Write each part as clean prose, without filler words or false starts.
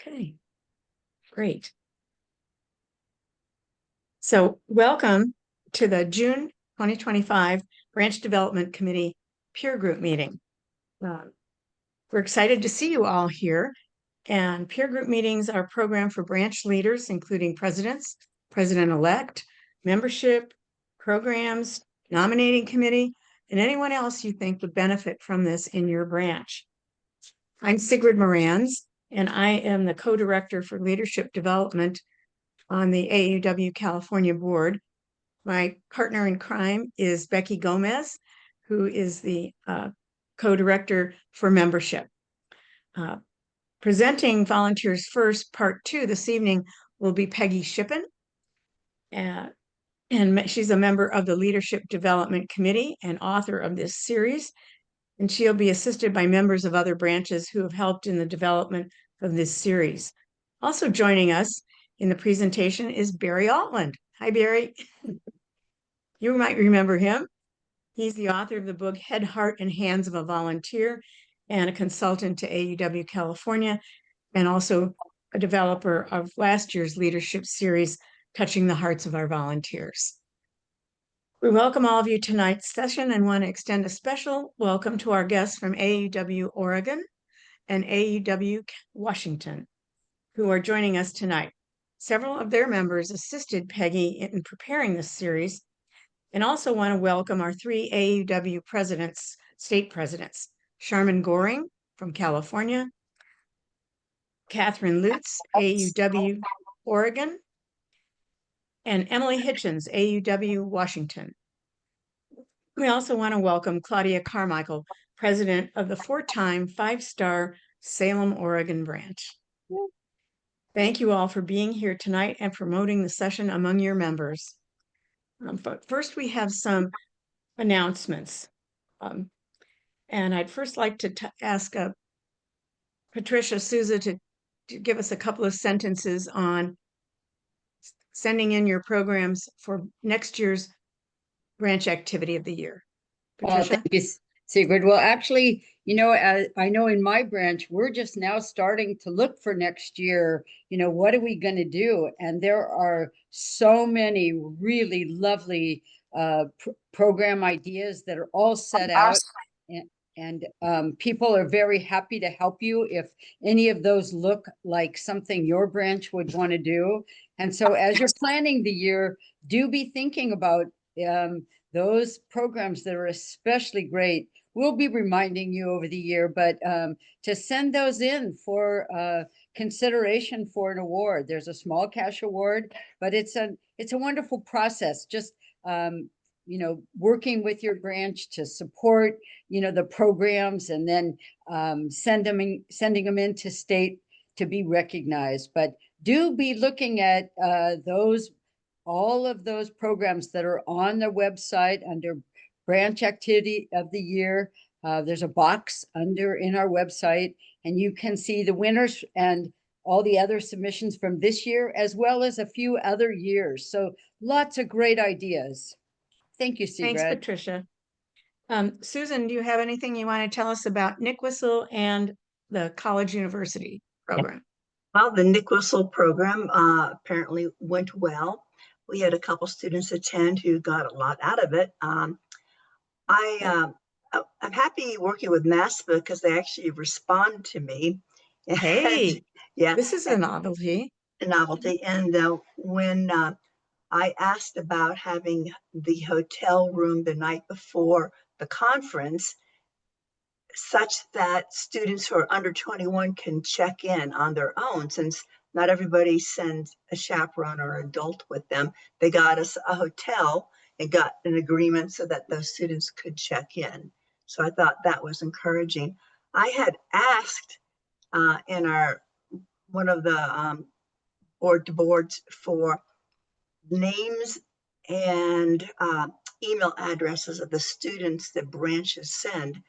Okay, great. So welcome to the June 2025 Branch Development Committee Peer Group Meeting. We're excited to see you all here. And peer group meetings are programmed for branch leaders, including presidents, president-elect, membership, programs, nominating committee, and anyone else you think would benefit from this in your branch. I'm Sigrid Morans, and I am the co-director for leadership development on the AUW California board. My partner in crime is Becky Gomez, who is the co-director for membership. Presenting Volunteers First, Part 2 this evening will be Peggy Shippen. And she's a member of the Leadership Development Committee and author of this series. And she'll be assisted by members of other branches who have helped in the development of this series. Also joining us in the presentation is Barry Altland. Hi, Barry. You might remember him. He's the author of the book Head, Heart, and Hands of a Volunteer and a consultant to AUW California, and also a developer of last year's leadership series, Touching the Hearts of Our Volunteers. We welcome all of you to tonight's session and want to extend a special welcome to our guests from AUW Oregon and AUW Washington, who are joining us tonight. Several of their members assisted Peggy in preparing this series, and also want to welcome our three AUW presidents, state presidents, Sharman Goring from California, Catherine Lutz, AUW Oregon, and Emily Hitchens, AUW Washington. We also want to welcome Claudia Carmichael, president of the four-time five-star Salem, Oregon branch. Thank you all for being here tonight and promoting the session among your members. But first, we have some announcements. And I'd first like to ask Patricia Souza to give us a couple of sentences on sending in your programs for next year's branch activity of the year. Patricia? Thank you, Sigrid. Well, actually, I know in my branch, we're just now starting to look for next year, what are we going to do? And there are so many really lovely program ideas that are all set out. And people are very happy to help you if any of those look like something your branch would want to do. And so as you're planning the year, do be thinking about those programs that are especially great. We'll be reminding you over the year, but to send those in for consideration for an award. There's a small cash award, but it's a wonderful process. Just working with your branch to support, the programs, and then sending them into state to be recognized. But do be looking at all of those programs that are on the website under branch activity of the year. There's a box in our website, and you can see the winners and all the other submissions from this year, as well as a few other years. So lots of great ideas. Thank you, Sigrid. Thanks, Patricia. Susan, do you have anything you want to tell us about NICWSL and the college university program? Well, the NICWSL program apparently went well. We had a couple students attend who got a lot out of it. I'm happy working with NASPA because they actually respond to me. Hey, yeah, this is a novelty. A novelty. And when I asked about having the hotel room the night before the conference, such that students who are under 21 can check in on their own, since not everybody sends a chaperone or adult with them. They got us a hotel and got an agreement so that those students could check in. So I thought that was encouraging. I had asked in one of the boards for names and email addresses of the students that branches send,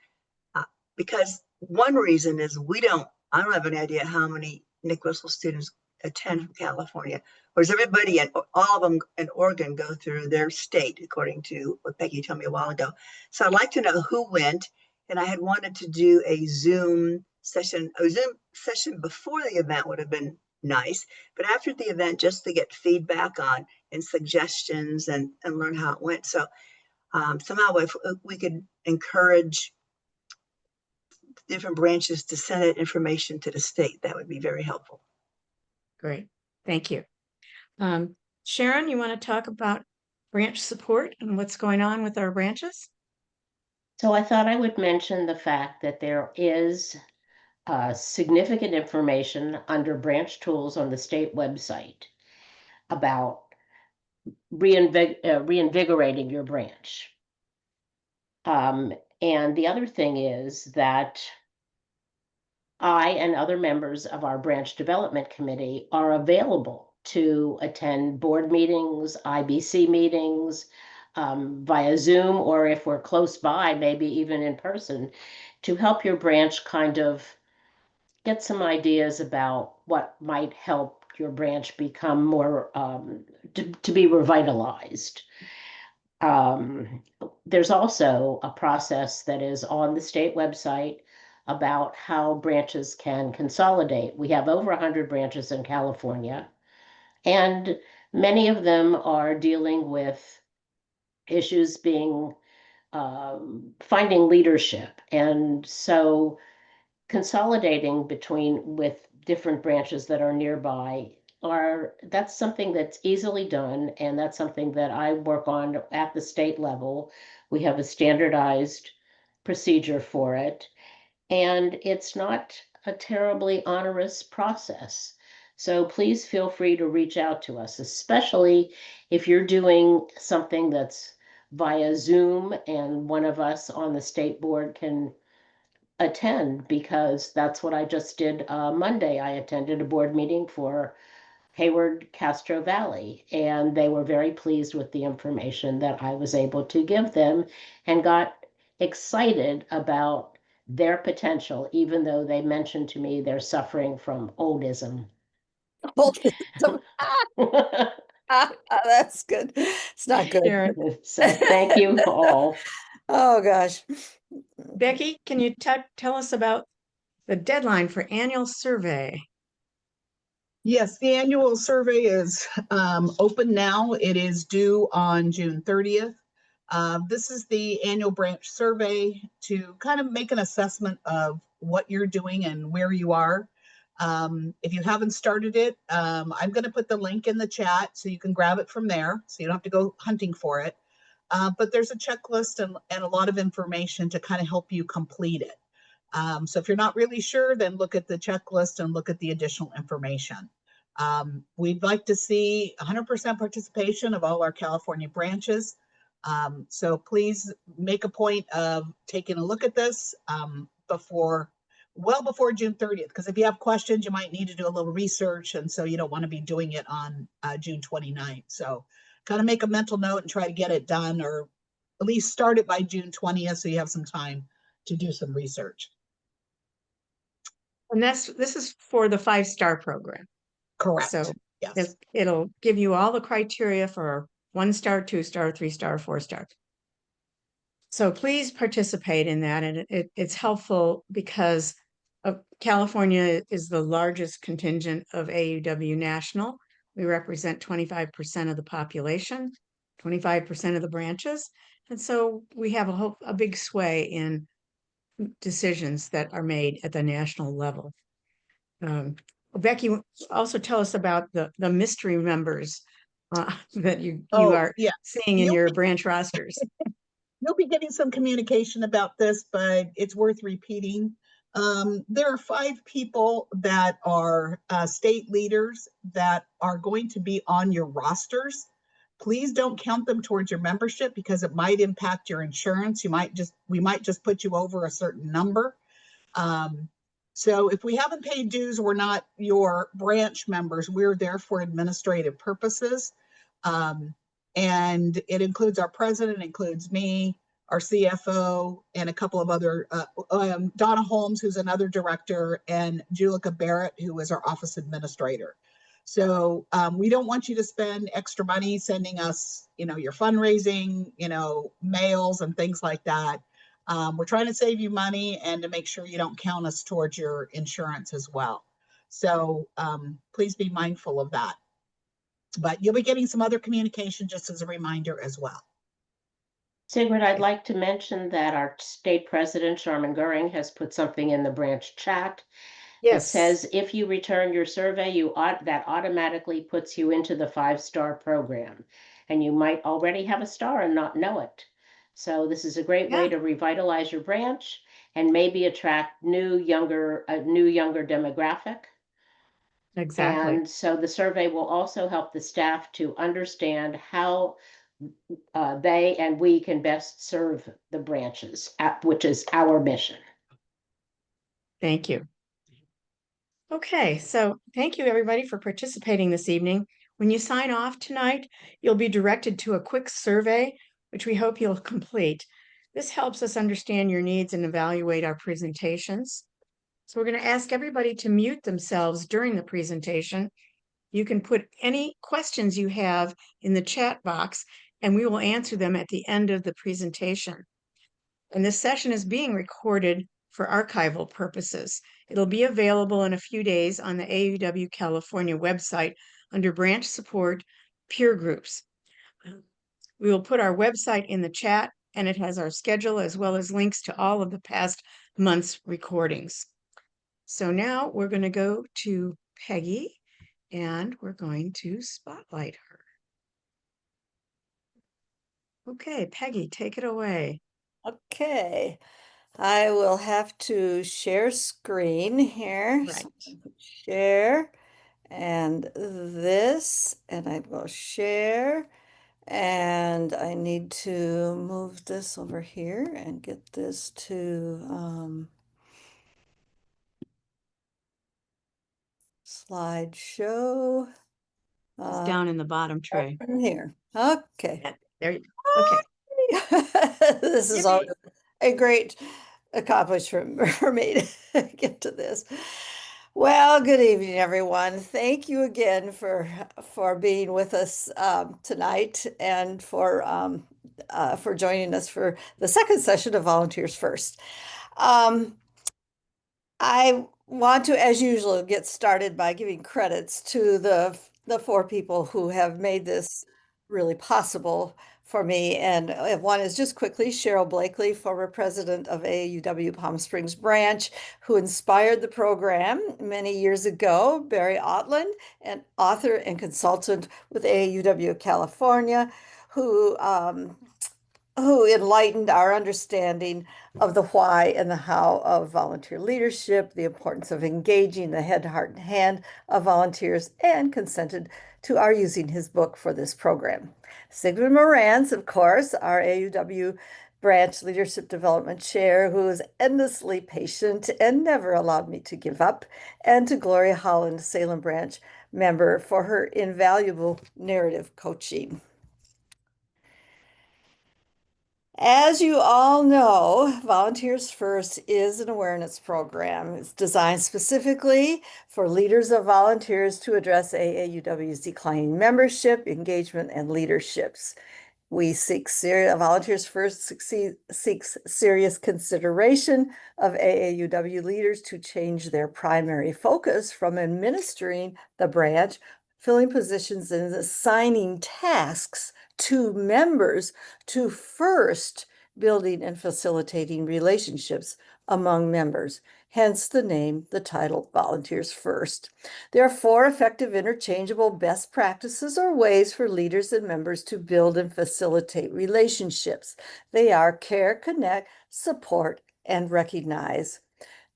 because one reason is I don't have any idea how many NICWSL students attend from California, whereas everybody and all of them in Oregon go through their state, according to what Peggy told me a while ago. So I'd like to know who went, and I had wanted to do a Zoom session, a Zoom session before the event would have been nice, but after the event, just to get feedback on and suggestions and learn how it went. So somehow if we could encourage different branches to send that information to the state, that would be very helpful. Great, thank you. Sharon, you want to talk about branch support and what's going on with our branches? So I thought I would mention the fact that there is significant information under branch tools on the state website about reinvigorating your branch. And the other thing is that I and other members of our branch development committee are available to attend board meetings, IBC meetings, via Zoom, or if we're close by, maybe even in person, to help your branch kind of get some ideas about what might help your branch become more, to be revitalized. There's also a process that is on the state website about how branches can consolidate. We have over 100 branches in California, and many of them are dealing with issues being finding leadership. And so consolidating with different branches that are nearby that's something that's easily done, and that's something that I work on at the state level. We have a standardized procedure for it, and it's not a terribly onerous process. So please feel free to reach out to us, especially if you're doing something that's via Zoom and one of us on the state board can attend, because that's what I just did Monday. I attended a board meeting for Hayward Castro Valley, and they were very pleased with the information that I was able to give them and got excited about their potential, even though they mentioned to me they're suffering from oldism. That's good. It's not good. Sharon. So thank you all. Oh, gosh. Becky, can you tell us about the deadline for annual survey? Yes, the annual survey is open now. It is due on June 30th. This is the annual branch survey to kind of make an assessment of what you're doing and where you are. If you haven't started it, I'm going to put the link in the chat so you can grab it from there, so you don't have to go hunting for it. But there's a checklist and a lot of information to kind of help you complete it. So if you're not really sure, then look at the checklist and look at the additional information. We'd like to see 100% participation of all our California branches. So please make a point of taking a look at this well before June 30th, because if you have questions, you might need to do a little research, and so you don't want to be doing it on June 29th. So kind of make a mental note and try to get it done, or at least start it by June 20th so you have some time to do some research. And this is for the 5-star program. Correct. So yes, it'll give you all the criteria for 1-star, 2-star, 3-star, 4-star. So please participate in that. And it's helpful because California is the largest contingent of AUW National. We represent 25% of the population, 25% of the branches. And so we have a big sway in decisions that are made at the national level. Becky, also tell us about the mystery members that you are seeing in your branch rosters. You'll be getting some communication about this, but it's worth repeating. There are 5 people that are state leaders that are going to be on your rosters. Please don't count them towards your membership, because it might impact your insurance. We might just put you over a certain number. So if we haven't paid dues, we're not your branch members. We're there for administrative purposes. And it includes our president, includes me, our CFO, and a couple of other, Donna Holmes, who's another director, and Julica Barrett, who is our office administrator. So we don't want you to spend extra money sending us, your fundraising, mails and things like that. We're trying to save you money and to make sure you don't count us towards your insurance as well. So please be mindful of that. But you'll be getting some other communication just as a reminder as well. Sigrid, I'd like to mention that our state president, Sharman Goering, has put something in the branch chat. It Yes. says if you return your survey, that automatically puts you into the 5-star program. And you might already have a star and not know it. So this is a great way Yeah. to revitalize your branch and maybe attract a new, younger demographic. Exactly. And so the survey will also help the staff to understand how they and we can best serve the branches, which is our mission. Thank you. Okay, so thank you everybody for participating this evening. When you sign off tonight, you'll be directed to a quick survey, which we hope you'll complete. This helps us understand your needs and evaluate our presentations. So we're going to ask everybody to mute themselves during the presentation. You can put any questions you have in the chat box, and we will answer them at the end of the presentation. And this session is being recorded for archival purposes. It'll be available in a few days on the AUW California website under branch support peer groups. We will put our website in the chat, and it has our schedule as well as links to all of the past month's recordings. So now we're going to go to Peggy, and we're going to spotlight her. Okay, Peggy, take it away. Okay, I will have to share screen here. Right. So share and this, and I will share. And I need to move this over here and get this to slideshow. It's down in the bottom tray. Right here. Okay. Yeah, there you go. Okay. This is Yippee. all a great accomplishment for me to get to this. Well, good evening, everyone. Thank you again for being with us tonight and for joining us for the second session of Volunteers First. I want to, as usual, get started by giving credits to the 4 people who have made this really possible for me. And one is just quickly Cheryl Blakely, former president of AUW Palm Springs branch, who inspired the program many years ago. Barry Otland, an author and consultant with AUW California, who enlightened our understanding of the why and the how of volunteer leadership, the importance of engaging the head, heart, and hand of volunteers, and consented to our using his book for this program. Sigrid Morans, of course, our AUW branch leadership development chair, who is endlessly patient and never allowed me to give up, and to Gloria Holland, Salem branch member, for her invaluable narrative coaching. As you all know, Volunteers First is an awareness program. It's designed specifically for leaders of volunteers to address AAUW's declining membership, engagement, and leaderships. We seek Volunteers First seeks serious consideration of AAUW leaders to change their primary focus from administering the branch, filling positions, and assigning tasks to members to first building and facilitating relationships among members. Hence the name, the title, Volunteers First. There are 4 effective interchangeable best practices or ways for leaders and members to build and facilitate relationships. They are care, connect, support, and recognize.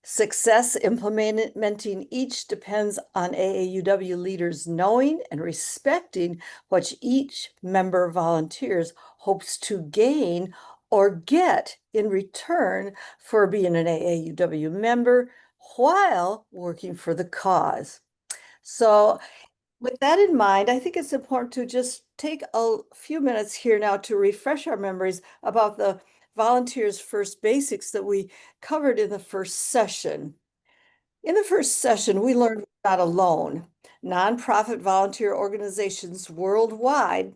Success implementing each depends on AAUW leaders knowing and respecting what each member volunteers hopes to gain or get in return for being an AAUW member while working for the cause. So with that in mind, I think it's important to just take a few minutes here now to refresh our memories about the Volunteers First basics that we covered in the first session. In the first session, we learned we're not alone. Nonprofit volunteer organizations worldwide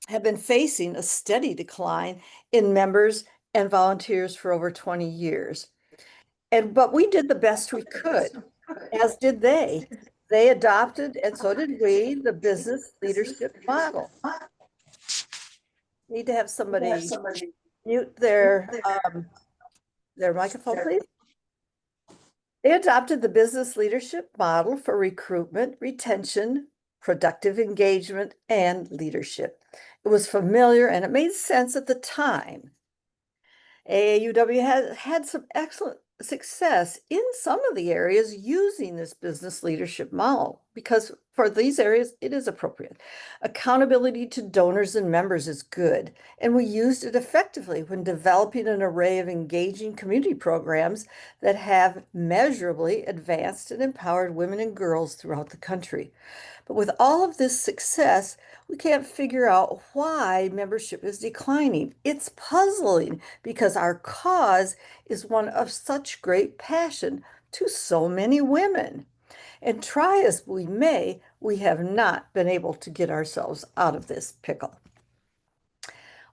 have been facing a steady decline in members and volunteers for over 20 years. But we did the best we could, as did they. They adopted, and so did we, the business leadership model. Need to have somebody mute their microphone, please. They adopted the business leadership model for recruitment, retention, productive engagement, and leadership. It was familiar and it made sense at the time. AAUW has had some excellent success in some of the areas using this business leadership model, because for these areas, it is appropriate. Accountability to donors and members is good, and we used it effectively when developing an array of engaging community programs that have measurably advanced and empowered women and girls throughout the country. But with all of this success, we can't figure out why membership is declining. It's puzzling because our cause is one of such great passion to so many women. And try as we may, we have not been able to get ourselves out of this pickle.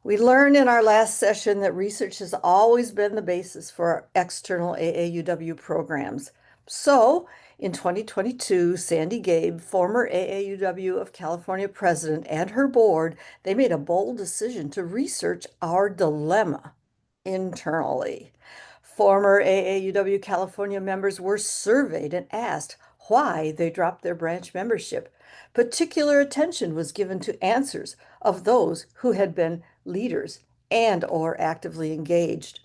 We learned in our last session that research has always been the basis for our external AAUW programs. So in 2022, Sandy Gabe, former AAUW of California president, and her board, they made a bold decision to research our dilemma internally. Former AAUW California members were surveyed and asked why they dropped their branch membership. Particular attention was given to answers of those who had been leaders and or actively engaged.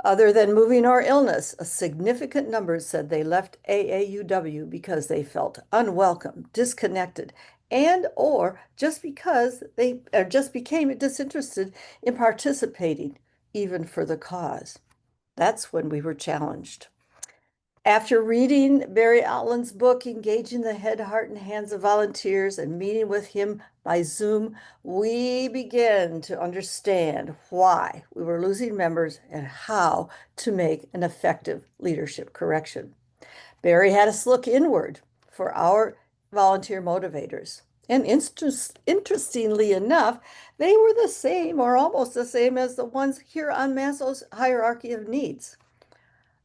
Other than moving or illness, a significant number said they left AAUW because they felt unwelcome, disconnected, and or just because they just became disinterested in participating, even for the cause. That's when we were challenged. After reading Barry Outland's book, Engaging the Head, Heart, and Hands of Volunteers, and meeting with him by Zoom, we began to understand why we were losing members and how to make an effective leadership correction. Barry had us look inward for our volunteer motivators. And interestingly enough, they were the same or almost the same as the ones here on Maslow's hierarchy of needs.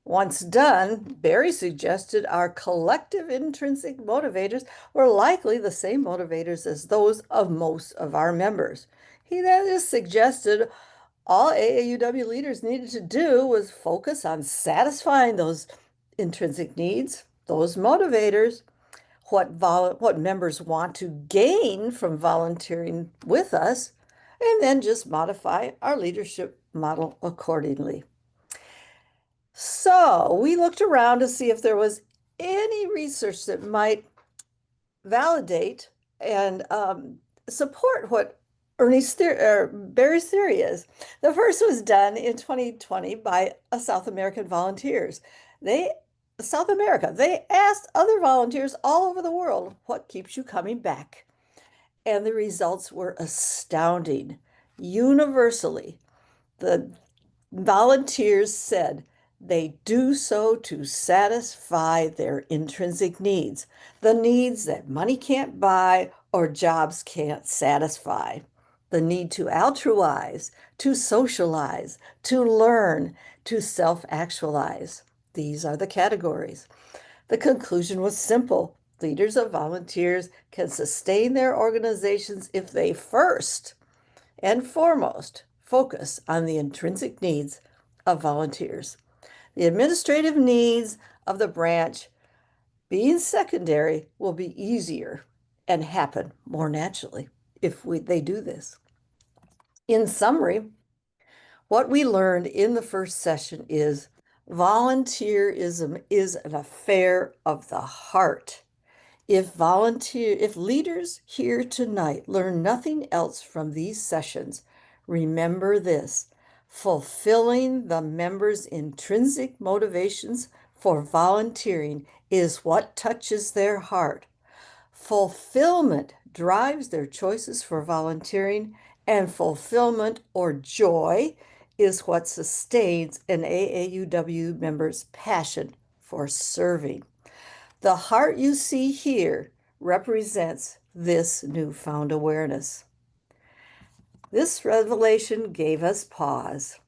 Once done, Barry suggested our collective intrinsic motivators were likely the same motivators as those of most of our members. He then suggested all AAUW leaders needed to do was focus on satisfying those intrinsic needs, those motivators, what members want to gain from volunteering with us, and then just modify our leadership model accordingly. So we looked around to see if there was any research that might validate and support what Barry's theory is. The first was done in 2020 by South American volunteers. South America, they asked other volunteers all over the world, what keeps you coming back? And the results were astounding. Universally, the volunteers said they do so to satisfy their intrinsic needs, the needs that money can't buy or jobs can't satisfy. The need to altruize, to socialize, to learn, to self-actualize. These are the categories. The conclusion was simple. Leaders of volunteers can sustain their organizations if they first and foremost focus on the intrinsic needs of volunteers. The administrative needs of the branch, being secondary, will be easier and happen more naturally if they do this. In summary, what we learned in the first session is volunteerism is an affair of the heart. If leaders here tonight learn nothing else from these sessions, remember this: fulfilling the members' intrinsic motivations for volunteering is what touches their heart. Fulfillment drives their choices for volunteering, and fulfillment or joy is what sustains an AAUW member's passion for serving. The heart you see here represents this newfound awareness. This revelation gave us pause.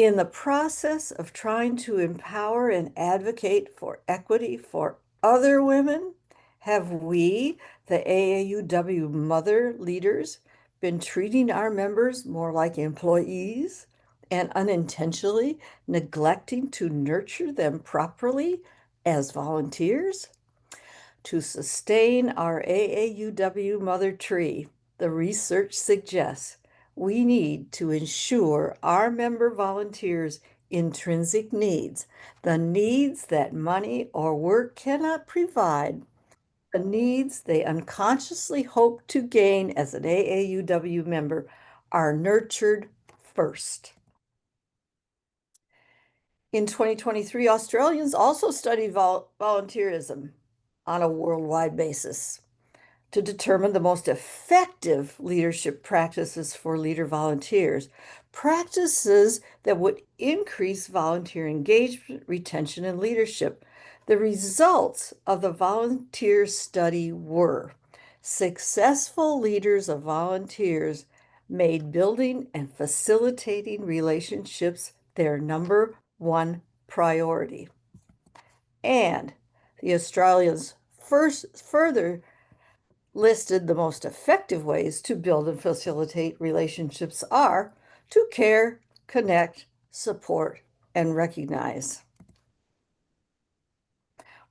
In the process of trying to empower and advocate for equity for other women, have we, the AAUW mother leaders, been treating our members more like employees and unintentionally neglecting to nurture them properly as volunteers? To sustain our AAUW mother tree, the research suggests we need to ensure our member volunteers' intrinsic needs, the needs that money or work cannot provide, the needs they unconsciously hope to gain as an AAUW member, are nurtured first. In 2023, Australians also studied volunteerism on a worldwide basis to determine the most effective leadership practices for leader volunteers, practices that would increase volunteer engagement, retention, and leadership. The results of the volunteer study were successful leaders of volunteers made building and facilitating relationships their number one priority. And the Australians further listed the most effective ways to build and facilitate relationships are to care, connect, support, and recognize.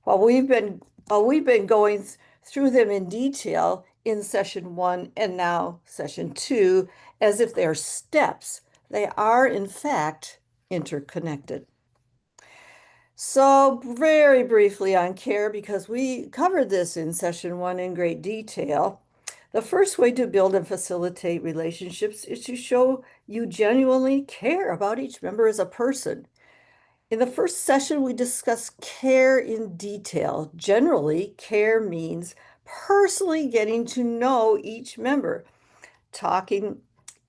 While we've been going through them in detail in session 1 and now session 2, as if they're steps, they are in fact interconnected. So very briefly on care, because we covered this in session 1 in great detail. The first way to build and facilitate relationships is to show you genuinely care about each member as a person. In the first session, we discussed care in detail. Generally, care means personally getting to know each member, talking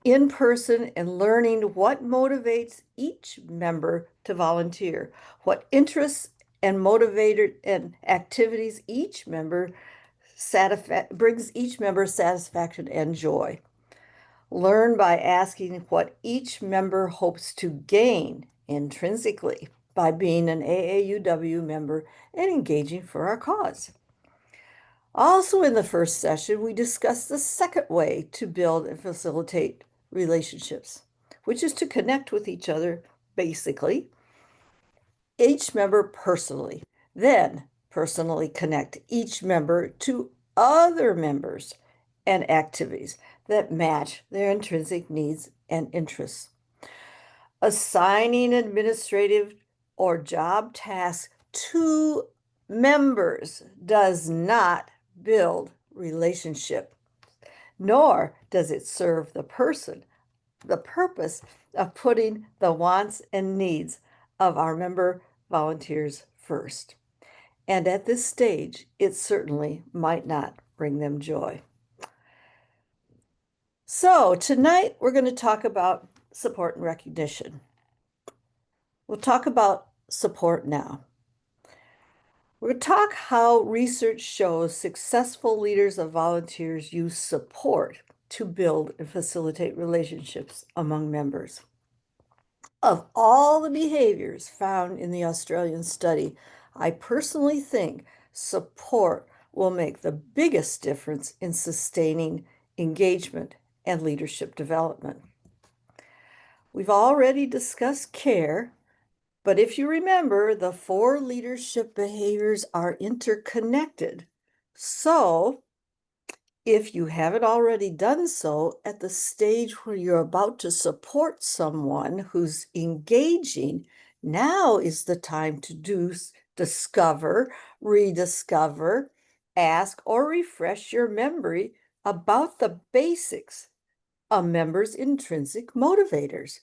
in person and learning what motivates each member to volunteer, what interests and motivators and activities each member brings each member satisfaction and joy. Learn by asking what each member hopes to gain intrinsically by being an AAUW member and engaging for our cause. Also in the first session, we discussed the second way to build and facilitate relationships, which is to connect with each other, basically, each member personally, then personally connect each member to other members and activities that match their intrinsic needs and interests. Assigning administrative or job tasks to members does not build relationship, nor does it serve the purpose of putting the wants and needs of our member volunteers first. And at this stage, it certainly might not bring them joy. So tonight we're going to talk about support and recognition. We'll talk about support now. We'll talk how research shows successful leaders of volunteers use support to build and facilitate relationships among members. Of all the behaviors found in the Australian study, I personally think support will make the biggest difference in sustaining engagement and leadership development. We've already discussed care, but if you remember, the 4 leadership behaviors are interconnected. So if you haven't already done so, at the stage where you're about to support someone who's engaging, now is the time to discover, rediscover, ask, or refresh your memory about the basics of members' intrinsic motivators.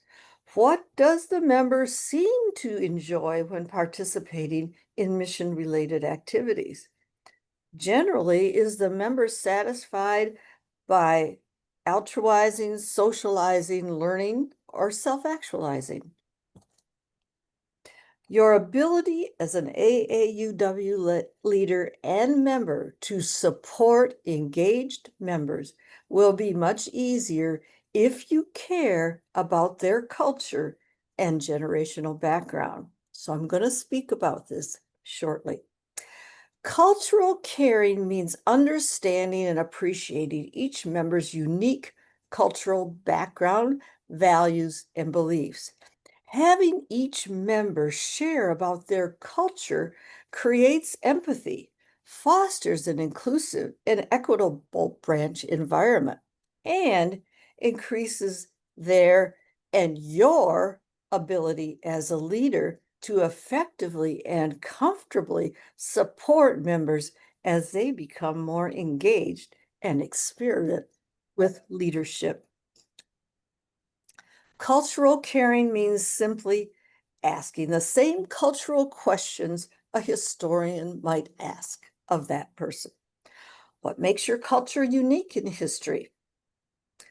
What does the member seem to enjoy when participating in mission-related activities? Generally, is the member satisfied by altruizing, socializing, learning, or self-actualizing? Your ability as an AAUW leader and member to support engaged members will be much easier if you care about their culture and generational background. So I'm going to speak about this shortly. Cultural caring means understanding and appreciating each member's unique cultural background, values, and beliefs. Having each member share about their culture creates empathy, fosters an inclusive and equitable branch environment, and increases their and your ability as a leader to effectively and comfortably support members as they become more engaged and experienced with leadership. Cultural caring means simply asking the same cultural questions a historian might ask of that person. What makes your culture unique in history?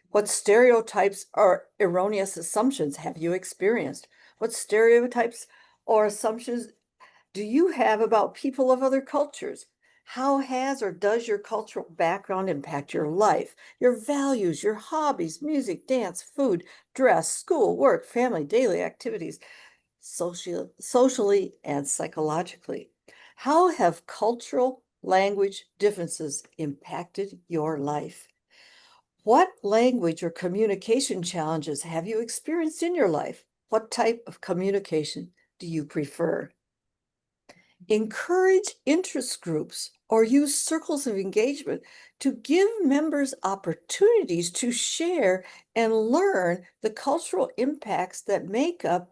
What stereotypes or erroneous assumptions have you experienced? What stereotypes or assumptions do you have about people of other cultures? How has or does your cultural background impact your life, your values, your hobbies, music, dance, food, dress, school, work, family, daily activities, socially and psychologically? How have cultural language differences impacted your life? What language or communication challenges have you experienced in your life? What type of communication do you prefer? Encourage interest groups or use circles of engagement to give members opportunities to share and learn the cultural impacts that make up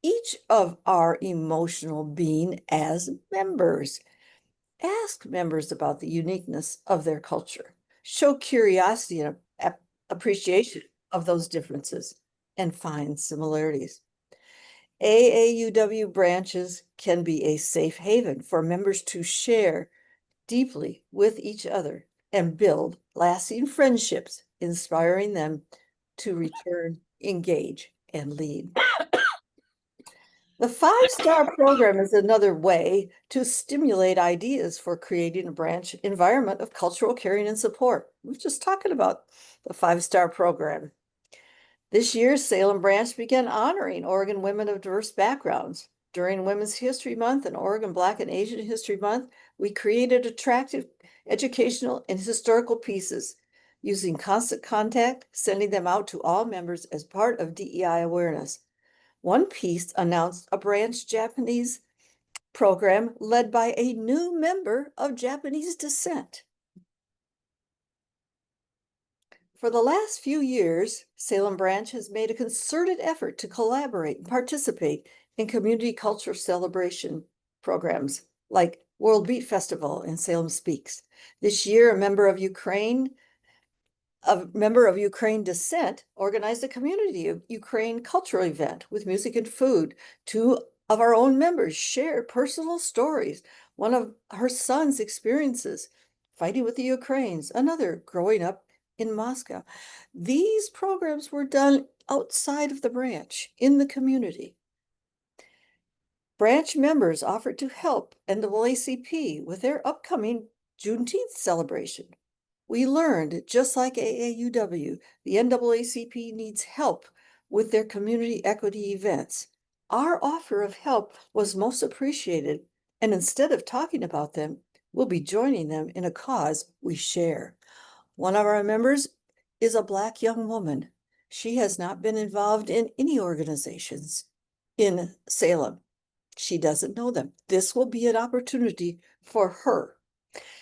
each of our emotional being as members. Ask members about the uniqueness of their culture. Show curiosity and appreciation of those differences and find similarities. AAUW branches can be a safe haven for members to share deeply with each other and build lasting friendships, inspiring them to return, engage, and lead. The 5-star program is another way to stimulate ideas for creating a branch environment of cultural caring and support. We're just talking about the 5-star program. This year, Salem branch began honoring Oregon women of diverse backgrounds. During Women's History Month and Oregon Black and Asian History Month, we created attractive educational and historical pieces using constant contact, sending them out to all members as part of DEI awareness. One piece announced a branch Japanese program led by a new member of Japanese descent. For the last few years, Salem branch has made a concerted effort to collaborate and participate in community culture celebration programs like World Beat Festival and Salem Speaks. This year, a member of Ukraine descent organized a community of Ukraine cultural event with music and food. Two of our own members shared personal stories. One of her son's experiences fighting with the Ukrainians, another growing up in Moscow. These programs were done outside of the branch, in the community. Branch members offered to help NAACP with their upcoming Juneteenth celebration. We learned, just like AAUW, the NAACP needs help with their community equity events. Our offer of help was most appreciated, and instead of talking about them, we'll be joining them in a cause we share. One of our members is a Black young woman. She has not been involved in any organizations in Salem. She doesn't know them. This will be an opportunity for her.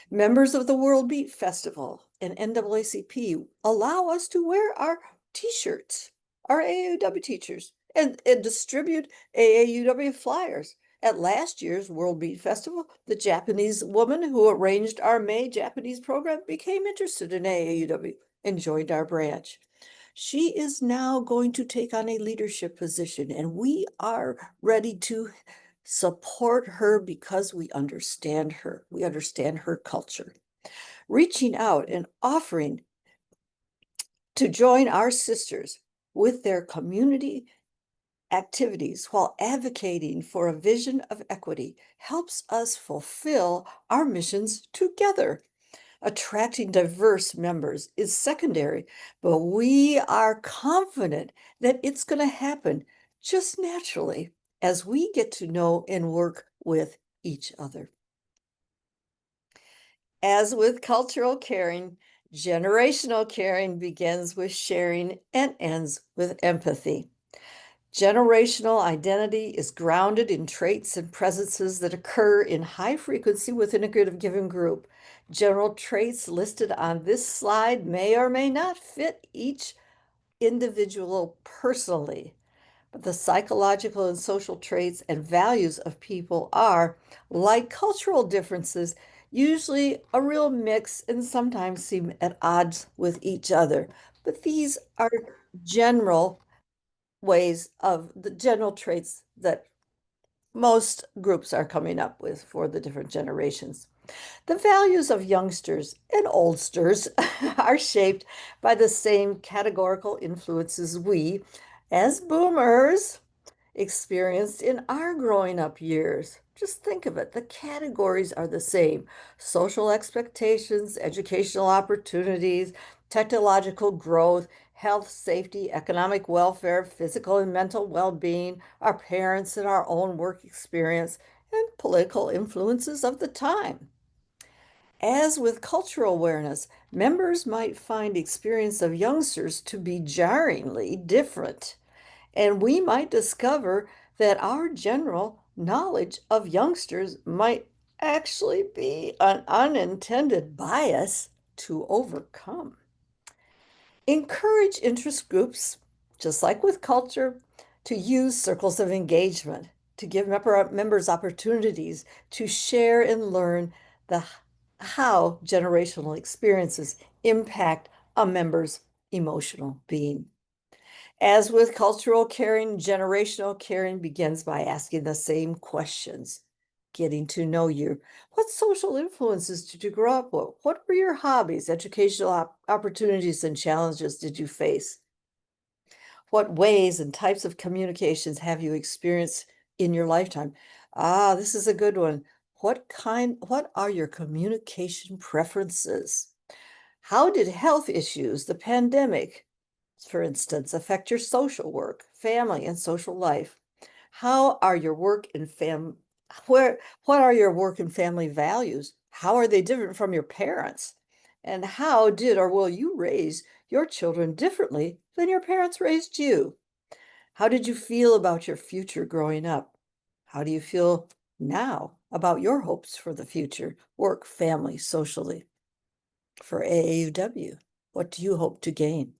Members of the World Beat Festival and NAACP allow us to wear our t-shirts, our AAUW teachers, and distribute AAUW flyers. At last year's World Beat Festival, the Japanese woman who arranged our May Japanese program became interested in AAUW and joined our branch. She is now going to take on a leadership position, and we are ready to support her because we understand her. We understand her culture. Reaching out and offering to join our sisters with their community activities while advocating for a vision of equity helps us fulfill our missions together. Attracting diverse members is secondary, but we are confident that it's going to happen just naturally as we get to know and work with each other. As with cultural caring, generational caring begins with sharing and ends with empathy. Generational identity is grounded in traits and presences that occur in high frequency within a given group. General traits listed on this slide may or may not fit each individual personally, but the psychological and social traits and values of people are, like cultural differences, usually a real mix and sometimes seem at odds with each other. But these are general ways of the general traits that most groups are coming up with for the different generations. The values of youngsters and oldsters are shaped by the same categorical influences we, as boomers, experienced in our growing up years. Just think of it. The categories are the same. Social expectations, educational opportunities, technological growth, health, safety, economic welfare, physical and mental well-being, our parents and our own work experience, and political influences of the time. As with cultural awareness, members might find experience of youngsters to be jarringly different. And we might discover that our general knowledge of youngsters might actually be an unintended bias to overcome. Encourage interest groups, just like with culture, to use circles of engagement, to give members opportunities to share and learn how generational experiences impact a member's emotional being. As with cultural caring, generational caring begins by asking the same questions, getting to know you. What social influences did you grow up with? What were your hobbies, educational opportunities, and challenges did you face? What ways and types of communications have you experienced in your lifetime? Ah, this is a good one. What are your communication preferences? How did health issues, the pandemic, for instance, affect your social work, family, and social life? How are your work and what are your work and family values? How are they different from your parents? And how did or will you raise your children differently than your parents raised you? How did you feel about your future growing up? How do you feel now about your hopes for the future, work, family, socially? For AAUW, what do you hope to gain?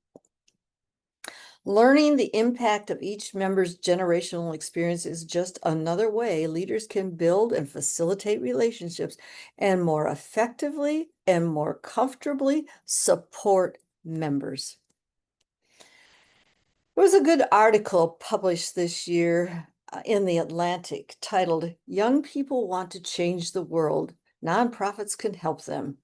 Learning the impact of each member's generational experience is just another way leaders can build and facilitate relationships and more effectively and more comfortably support members. There was a good article published this year in The Atlantic titled, "Young People Want to Change the World. Nonprofits Can Help Them."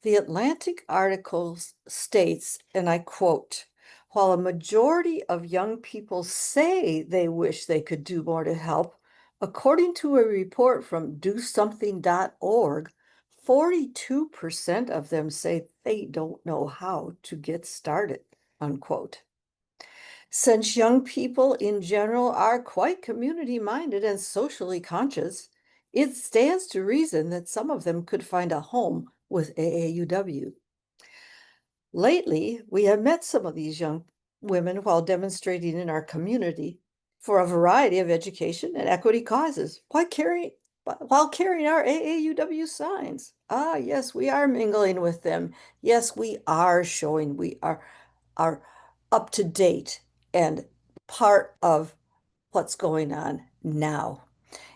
The Atlantic article states, and I quote, "While a majority of young people say they wish they could do more to help, according to a report from DoSomething.org, 42% of them say they don't know how to get started," unquote. Since young people in general are quite community-minded and socially conscious, it stands to reason that some of them could find a home with AAUW. Lately, we have met some of these young women while demonstrating in our community for a variety of education and equity causes while carrying our AAUW signs. Ah, yes, we are mingling with them. Yes, we are showing we are up to date and part of what's going on now.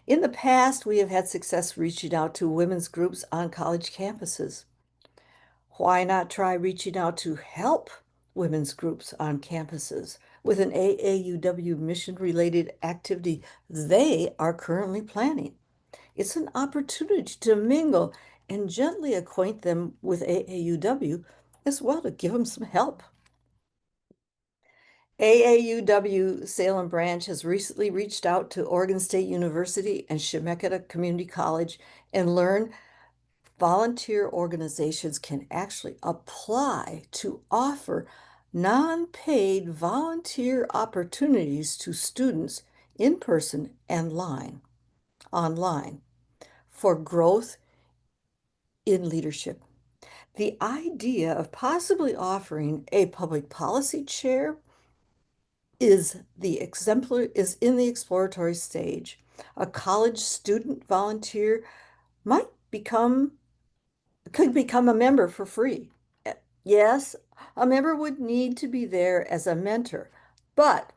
In the past, we have had success reaching out to women's groups on college campuses. Why not try reaching out to help women's groups on campuses with an AAUW mission-related activity they are currently planning? It's an opportunity to mingle and gently acquaint them with AAUW as well to give them some help. AAUW Salem Branch has recently reached out to Oregon State University and Chemeketa Community College and learned volunteer organizations can actually apply to offer non-paid volunteer opportunities to students in person and online for growth in leadership. The idea of possibly offering a public policy chair is in the exploratory stage. A college student volunteer could become a member for free. Yes, a member would need to be there as a mentor, but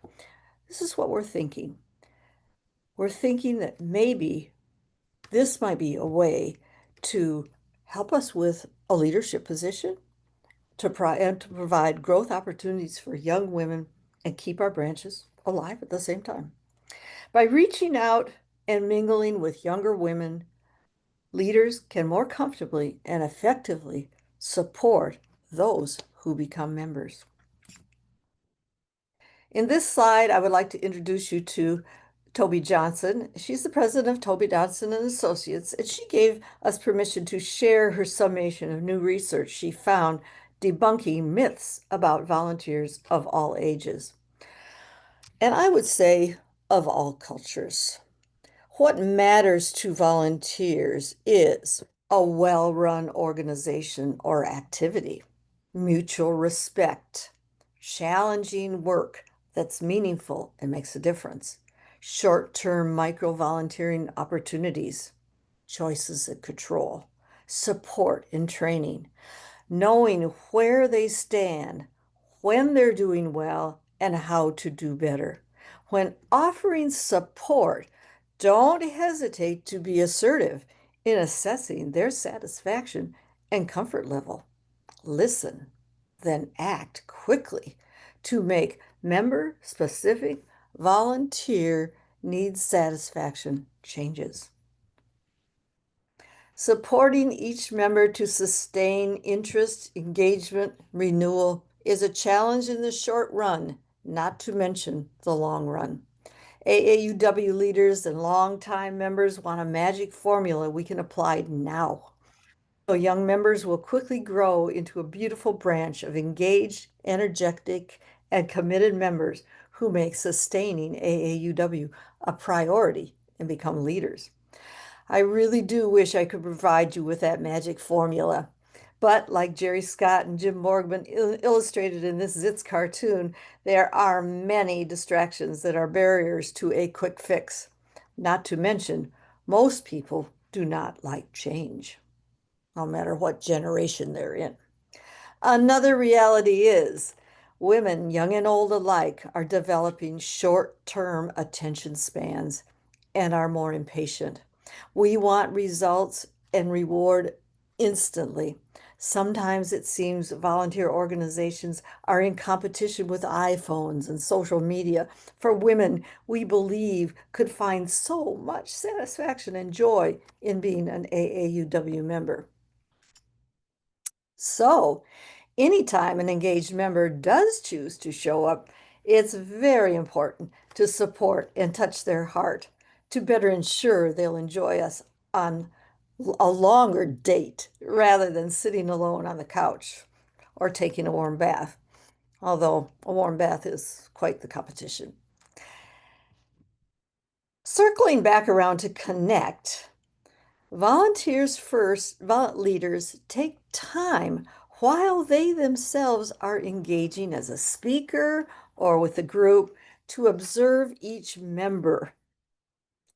this is what we're thinking. We're thinking that maybe this might be a way to help us with a leadership position, to provide growth opportunities for young women and keep our branches alive at the same time. By reaching out and mingling with younger women, leaders can more comfortably and effectively support those who become members. In this slide, I would like to introduce you to Toby Johnson. She's the president of Toby Johnson and Associates, and she gave us permission to share her summation of new research she found debunking myths about volunteers of all ages. And I would say of all cultures. What matters to volunteers is a well-run organization or activity, mutual respect, challenging work that's meaningful and makes a difference, short-term micro-volunteering opportunities, choices and control, support and training, knowing where they stand, when they're doing well, and how to do better. When offering support, don't hesitate to be assertive in assessing their satisfaction and comfort level. Listen, then act quickly to make member-specific volunteer needs satisfaction changes. Supporting each member to sustain interest, engagement, renewal is a challenge in the short run, not to mention the long run. AAUW leaders and longtime members want a magic formula we can apply now. So young members will quickly grow into a beautiful branch of engaged, energetic, and committed members who make sustaining AAUW a priority and become leaders. I really do wish I could provide you with that magic formula. But like Jerry Scott and Jim Morgman illustrated in this Zitz cartoon, there are many distractions that are barriers to a quick fix. Not to mention, most people do not like change, no matter what generation they're in. Another reality is women, young and old alike, are developing short-term attention spans and are more impatient. We want results and reward instantly. Sometimes it seems volunteer organizations are in competition with iPhones and social media for women we believe could find so much satisfaction and joy in being an AAUW member. So, anytime an engaged member does choose to show up, it's very important to support and touch their heart to better ensure they'll enjoy us on a longer date rather than sitting alone on the couch or taking a warm bath, although a warm bath is quite the competition. Circling back around to connect, leaders take time while they themselves are engaging as a speaker or with a group to observe each member.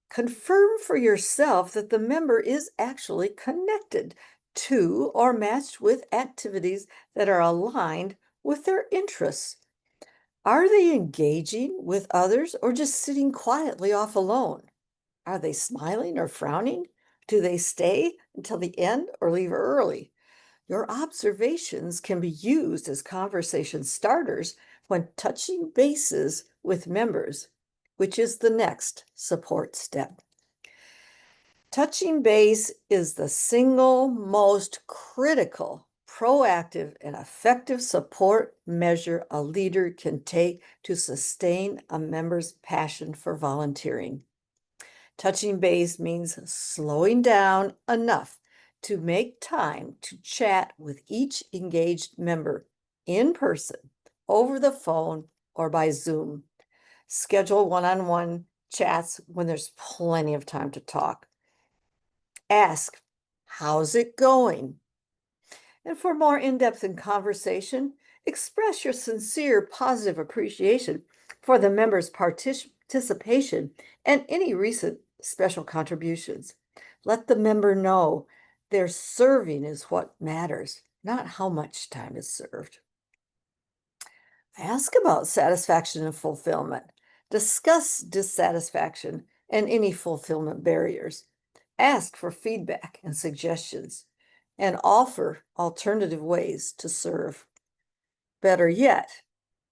Confirm for yourself that the member is actually connected to or matched with activities that are aligned with their interests. Are they engaging with others or just sitting quietly off alone? Are they smiling or frowning? Do they stay until the end or leave early? Your observations can be used as conversation starters when touching bases with members, which is the next support step. Touching base is the single most critical, proactive, and effective support measure a leader can take to sustain a member's passion for volunteering. Touching base means slowing down enough to make time to chat with each engaged member in person over the phone or by Zoom. Schedule one-on-one chats when there's plenty of time to talk. Ask, how's it going? And for more in-depth conversation, express your sincere positive appreciation for the members' participation and any recent special contributions. Let the member know their serving is what matters, not how much time is served. Ask about satisfaction and fulfillment. Discuss dissatisfaction and any fulfillment barriers. Ask for feedback and suggestions, and offer alternative ways to serve. Better yet,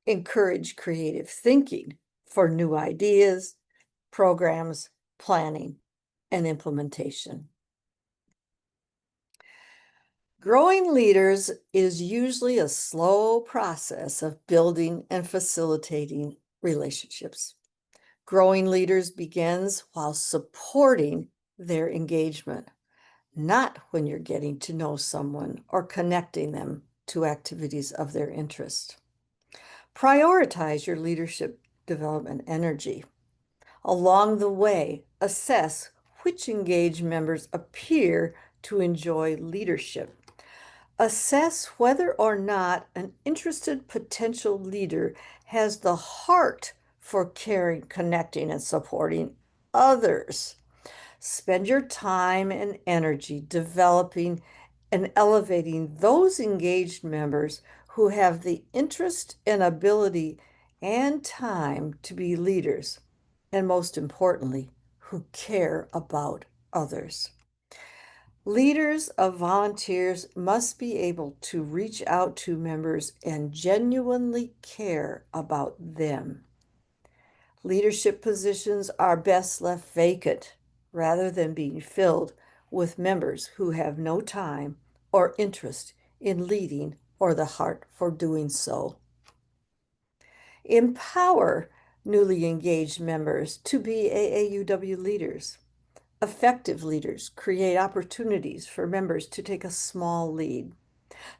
encourage creative thinking for new ideas, programs, planning, and implementation. Growing leaders is usually a slow process of building and facilitating relationships. Growing leaders begins while supporting their engagement, not when you're getting to know someone or connecting them to activities of their interest. Prioritize your leadership development energy. Along the way, assess which engaged members appear to enjoy leadership. Assess whether or not an interested potential leader has the heart for caring, connecting, and supporting others. Spend your time and energy developing and elevating those engaged members who have the interest and ability and time to be leaders, and most importantly, who care about others. Leaders of volunteers must be able to reach out to members and genuinely care about them. Leadership positions are best left vacant rather than being filled with members who have no time or interest in leading or the heart for doing so. Empower newly engaged members to be AAUW leaders. Effective leaders create opportunities for members to take a small lead.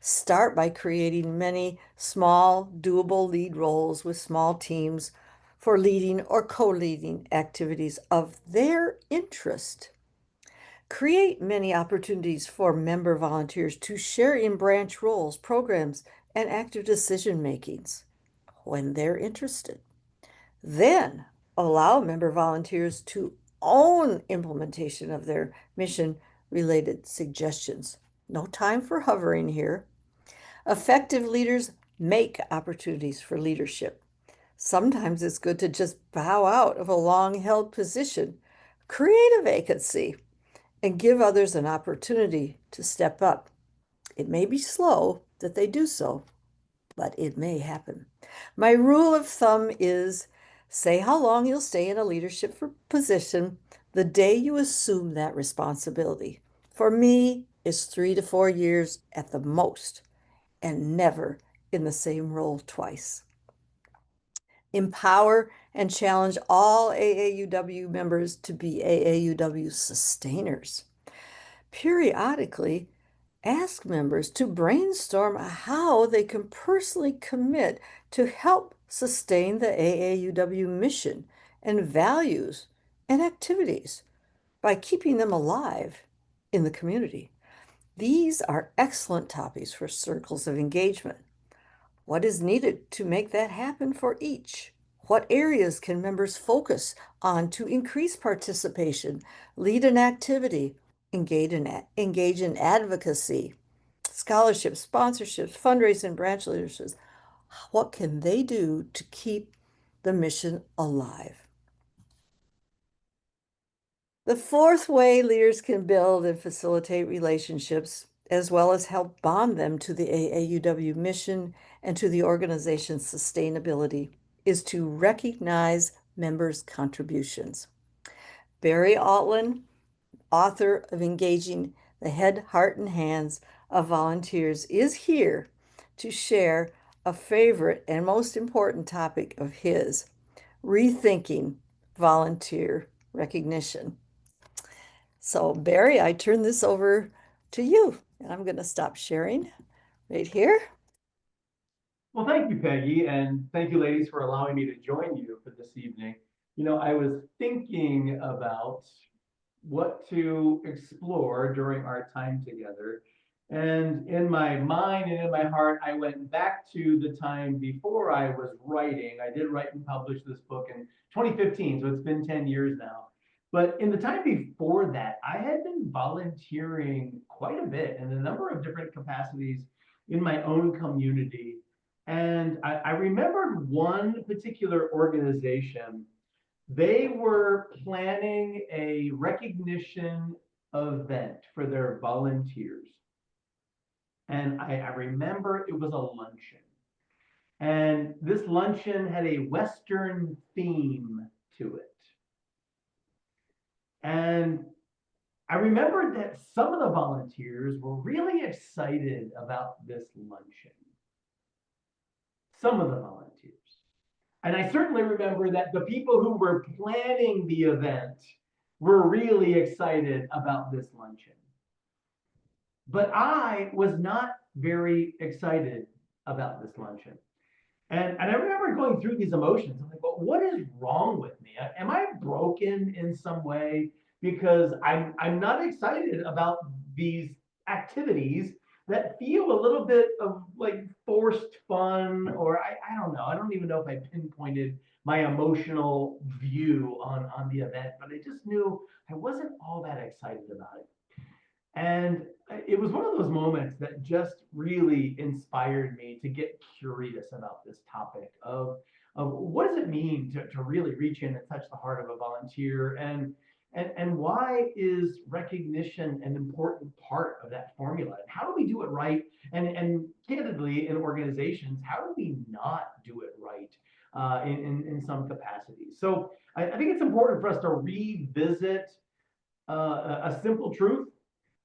Start by creating many small, doable lead roles with small teams for leading or co-leading activities of their interest. Create many opportunities for member volunteers to share in branch roles, programs, and active decision makings when they're interested. Then allow member volunteers to own implementation of their mission-related suggestions. No time for hovering here. Effective leaders make opportunities for leadership. Sometimes it's good to just bow out of a long-held position, create a vacancy, and give others an opportunity to step up. It may be slow that they do so, but it may happen. My rule of thumb is say how long you'll stay in a leadership position the day you assume that responsibility. For me, it's 3 to 4 years at the most, and never in the same role twice. Empower and challenge all AAUW members to be AAUW sustainers. Periodically, ask members to brainstorm how they can personally commit to help sustain the AAUW mission and values and activities by keeping them alive in the community. These are excellent topics for circles of engagement. What is needed to make that happen for each? What areas can members focus on to increase participation, lead an activity, engage in advocacy, scholarships, sponsorships, fundraising, branch leaderships? What can they do to keep the mission alive? The fourth way leaders can build and facilitate relationships, as well as help bond them to the AAUW mission and to the organization's sustainability, is to recognize members' contributions. Barry Altland, author of Engaging the Head, Heart, and Hands of Volunteers, is here to share a favorite and most important topic of his, rethinking volunteer recognition. So Barry, I turn this over to you, and I'm going to stop sharing right here. Well, thank you, Peggy, and thank you, ladies, for allowing me to join you for this evening. I was thinking about what to explore during our time together. And in my mind and in my heart, I went back to the time before I was writing. I did write and publish this book in 2015, so it's been 10 years now. But in the time before that, I had been volunteering quite a bit in a number of different capacities in my own community. And I remembered one particular organization. They were planning a recognition event for their volunteers. And I remember it was a luncheon. And this luncheon had a Western theme to it. And I remembered that some of the volunteers were really excited about this luncheon. Some of the volunteers. And I certainly remember that the people who were planning the event were really excited about this luncheon. But I was not very excited about this luncheon. And I remember going through these emotions. I'm like, well, what is wrong with me? Am I broken in some way? Because I'm not excited about these activities that feel a little bit of like forced fun, or I don't know. I don't even know if I pinpointed my emotional view on the event, but I just knew I wasn't all that excited about it. And it was one of those moments that just really inspired me to get curious about this topic of what does it mean to really reach in and touch the heart of a volunteer, and why is recognition an important part of that formula? And how do we do it right? And candidly, in organizations, how do we not do it right in some capacities? So I think it's important for us to revisit a simple truth.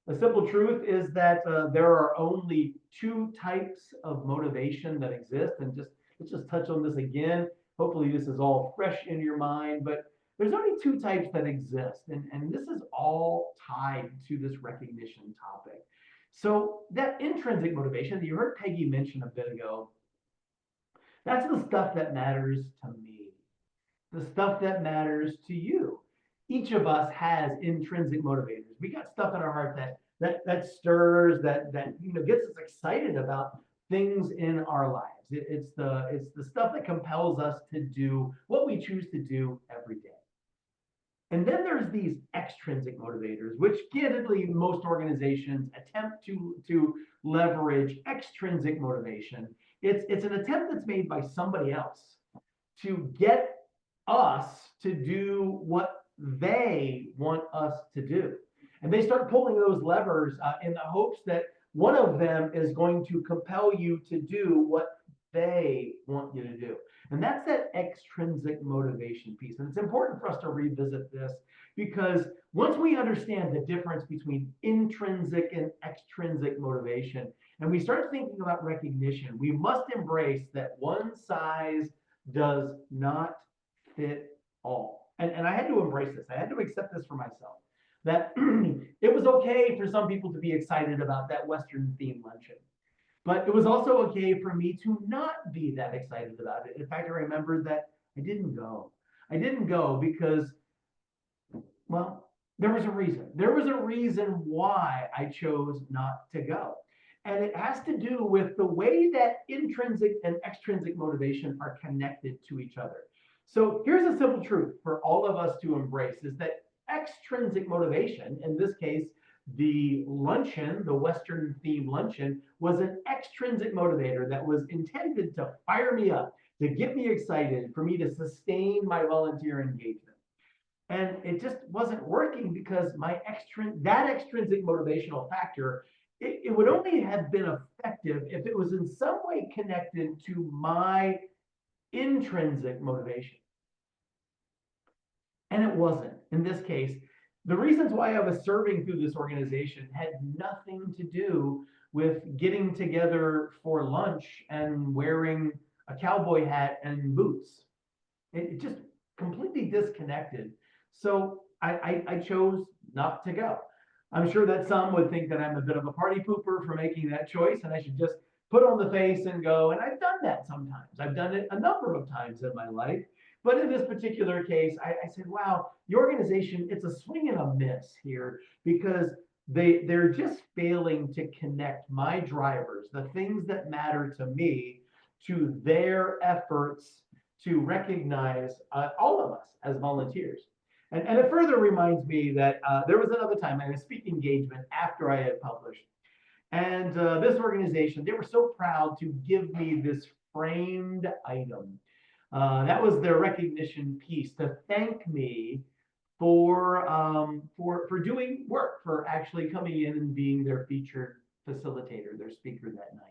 The simple truth is that there are only two types of motivation that exist. And let's just touch on this again. Hopefully this is all fresh in your mind, but there's only two types that exist. And this is all tied to this recognition topic. So that intrinsic motivation that you heard Peggy mention a bit ago, that's the stuff that matters to me, the stuff that matters to you. Each of us has intrinsic motivators. We got stuff in our heart that stirs, that gets us excited about things in our lives. It's the stuff that compels us to do what we choose to do every day. And then there's these extrinsic motivators, which candidly most organizations attempt to leverage extrinsic motivation. It's an attempt that's made by somebody else to get us to do what they want us to do. And they start pulling those levers in the hopes that one of them is going to compel you to do what they want you to do. And that's that extrinsic motivation piece. And it's important for us to revisit this, because once we understand the difference between intrinsic and extrinsic motivation, and we start thinking about recognition, we must embrace that one size does not fit all. And I had to embrace this. I had to accept this for myself, that it was okay for some people to be excited about that Western themed luncheon. But it was also okay for me to not be that excited about it. In fact, I remember that I didn't go. I didn't go because, well, there was a reason. There was a reason why I chose not to go. And it has to do with the way that intrinsic and extrinsic motivation are connected to each other. So here's a simple truth for all of us to embrace, is that extrinsic motivation, in this case, the luncheon, the Western themed luncheon, was an extrinsic motivator that was intended to fire me up, to get me excited, for me to sustain my volunteer engagement. And it just wasn't working because that extrinsic motivational factor, it would only have been effective if it was in some way connected to my intrinsic motivation. And it wasn't. In this case, the reasons why I was serving through this organization had nothing to do with getting together for lunch and wearing a cowboy hat and boots. It just completely disconnected. So I chose not to go. I'm sure that some would think that I'm a bit of a party pooper for making that choice, and I should just put on the face and go. And I've done that sometimes. I've done it a number of times in my life. But in this particular case, I said, wow, the organization, it's a swing and a miss here, because they're just failing to connect my drivers, the things that matter to me, to their efforts to recognize all of us as volunteers. And it further reminds me that there was another time I had a speaking engagement after I had published. And this organization, they were so proud to give me this framed item. That was their recognition piece to thank me for doing work, for actually coming in and being their featured facilitator, their speaker that night.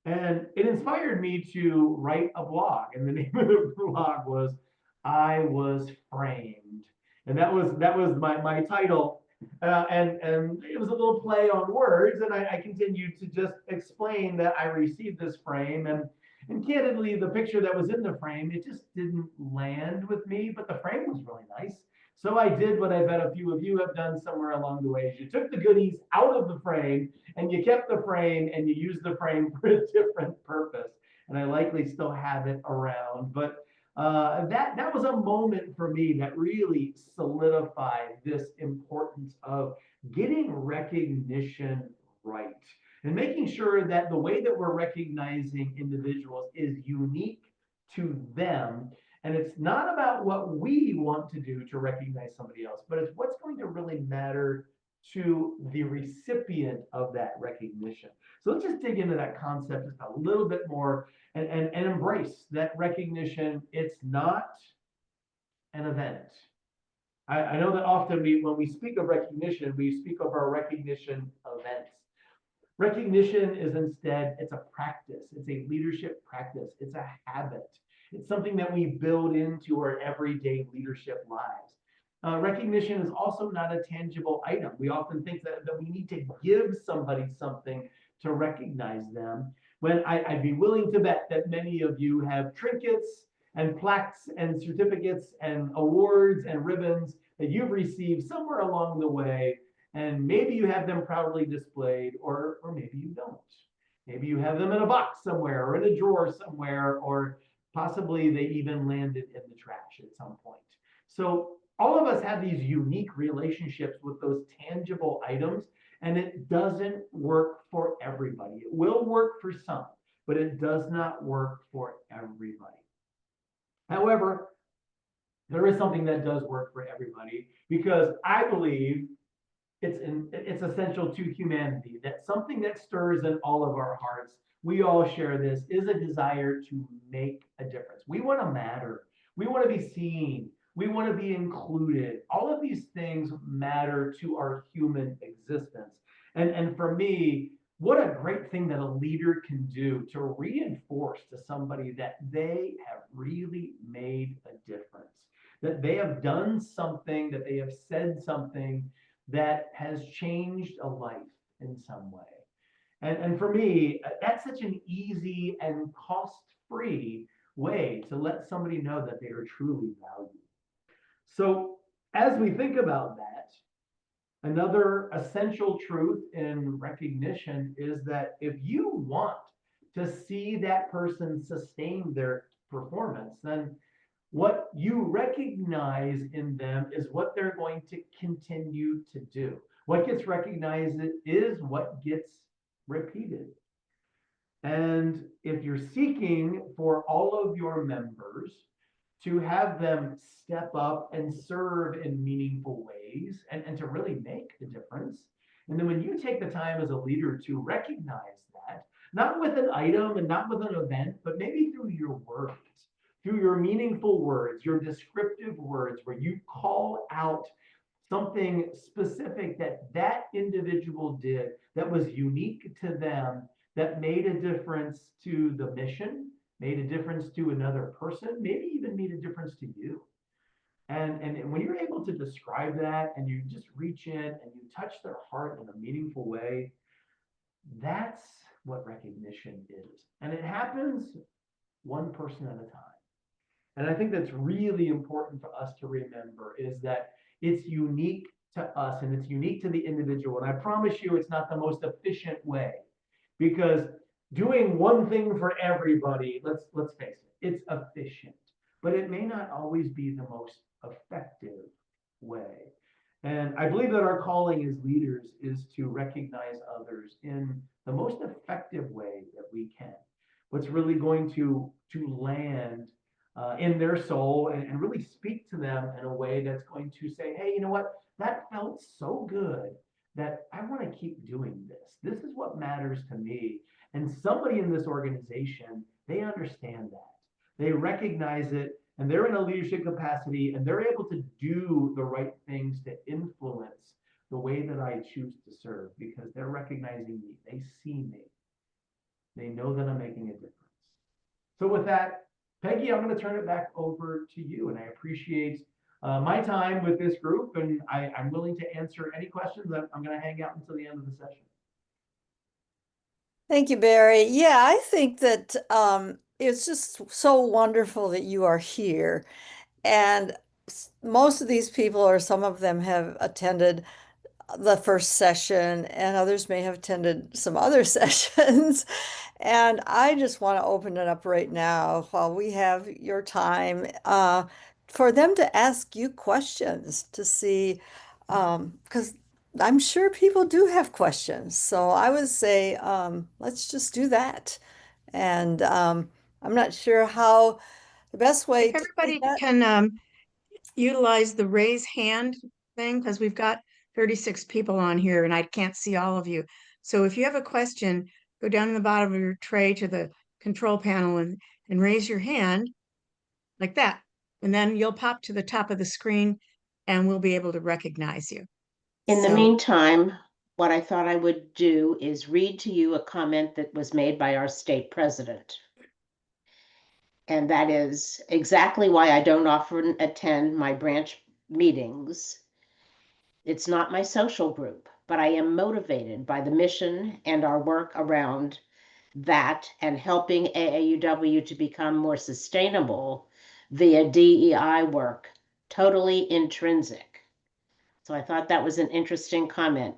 And it inspired me to write a blog, and the name of the blog was "I Was Framed," and that was my title. And it was a little play on words, and I continued to just explain that I received this frame, and candidly, the picture that was in the frame, it just didn't land with me, but the frame was really nice. So I did what I bet a few of you have done somewhere along the way. You took the goodies out of the frame, and you kept the frame, and you used the frame for a different purpose. And I likely still have it around, but that was a moment for me that really solidified this importance of getting recognition right, and making sure that the way that we're recognizing individuals is unique to them. And it's not about what we want to do to recognize somebody else, but it's what's going to really matter to the recipient of that recognition. So let's just dig into that concept just a little bit more, and embrace that recognition. It's not an event. I know that often when we speak of recognition, we speak of our recognition events. Recognition is instead, it's a practice. It's a leadership practice. It's a habit. It's something that we build into our everyday leadership lives. Recognition is also not a tangible item. We often think that we need to give somebody something to recognize them, when I'd be willing to bet that many of you have trinkets and plaques and certificates and awards and ribbons that you've received somewhere along the way, and maybe you have them proudly displayed, or maybe you don't. Maybe you have them in a box somewhere, or in a drawer somewhere, or possibly they even landed in the trash at some point. So all of us have these unique relationships with those tangible items, and it doesn't work for everybody. It will work for some, but it does not work for everybody. However, there is something that does work for everybody, because I believe it's essential to humanity, that something that stirs in all of our hearts, we all share this, is a desire to make a difference. We want to matter. We want to be seen. We want to be included. All of these things matter to our human existence. And for me, what a great thing that a leader can do to reinforce to somebody that they have really made a difference, that they have done something, that they have said something that has changed a life in some way. And for me, that's such an easy and cost-free way to let somebody know that they are truly valued. So as we think about that, another essential truth in recognition is that if you want to see that person sustain their performance, then what you recognize in them is what they're going to continue to do. What gets recognized is what gets repeated. And if you're seeking for all of your members to have them step up and serve in meaningful ways, and to really make a difference, and then when you take the time as a leader to recognize that, not with an item and not with an event, but maybe through your words, through your meaningful words, your descriptive words, where you call out something specific that individual did that was unique to them, that made a difference to the mission, made a difference to another person, maybe even made a difference to you. And when you're able to describe that, and you just reach in and you touch their heart in a meaningful way, that's what recognition is. And it happens one person at a time. And I think that's really important for us to remember, is that it's unique to us and it's unique to the individual. And I promise you, it's not the most efficient way, because doing one thing for everybody, let's face it, it's efficient, but it may not always be the most effective way. And I believe that our calling as leaders is to recognize others in the most effective way that we can. What's really going to land in their soul and really speak to them in a way that's going to say, hey, you know what? That felt so good that I want to keep doing this. This is what matters to me. And somebody in this organization, they understand that. They recognize it, and they're in a leadership capacity, and they're able to do the right things to influence the way that I choose to serve because they're recognizing me. They see me. They know that I'm making a difference. So with that, Peggy, I'm going to turn it back over to you, and I appreciate my time with this group, and I'm willing to answer any questions. I'm going to hang out until the end of the session. Thank you, Barry. Yeah, I think that it's just so wonderful that you are here. And most of these people, or some of them, have attended the first session, and others may have attended some other sessions. And I just want to open it up right now while we have your time for them to ask you questions to see, because I'm sure people do have questions. So I would say, let's just do that. And I'm not sure how the best way If to do everybody that. can utilize the raise hand thing, because we've got 36 people on here and I can't see all of you. So if you have a question, go down in the bottom of your tray to the control panel and raise your hand like that. And then you'll pop to the top of the screen and we'll be able to recognize you. In the So- meantime, what I thought I would do is read to you a comment that was made by our state president. And that is exactly why I don't often attend my branch meetings. It's not my social group, but I am motivated by the mission and our work around that and helping AAUW to become more sustainable via DEI work, totally intrinsic. So I thought that was an interesting comment.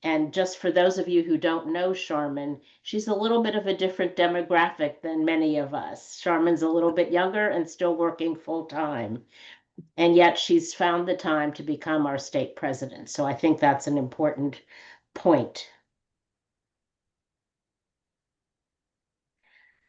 And just for those of you who don't know Charmin, she's a little bit of a different demographic than many of us. Charmin's a little bit younger and still working full time. And yet she's found the time to become our state president. So I think that's an important point.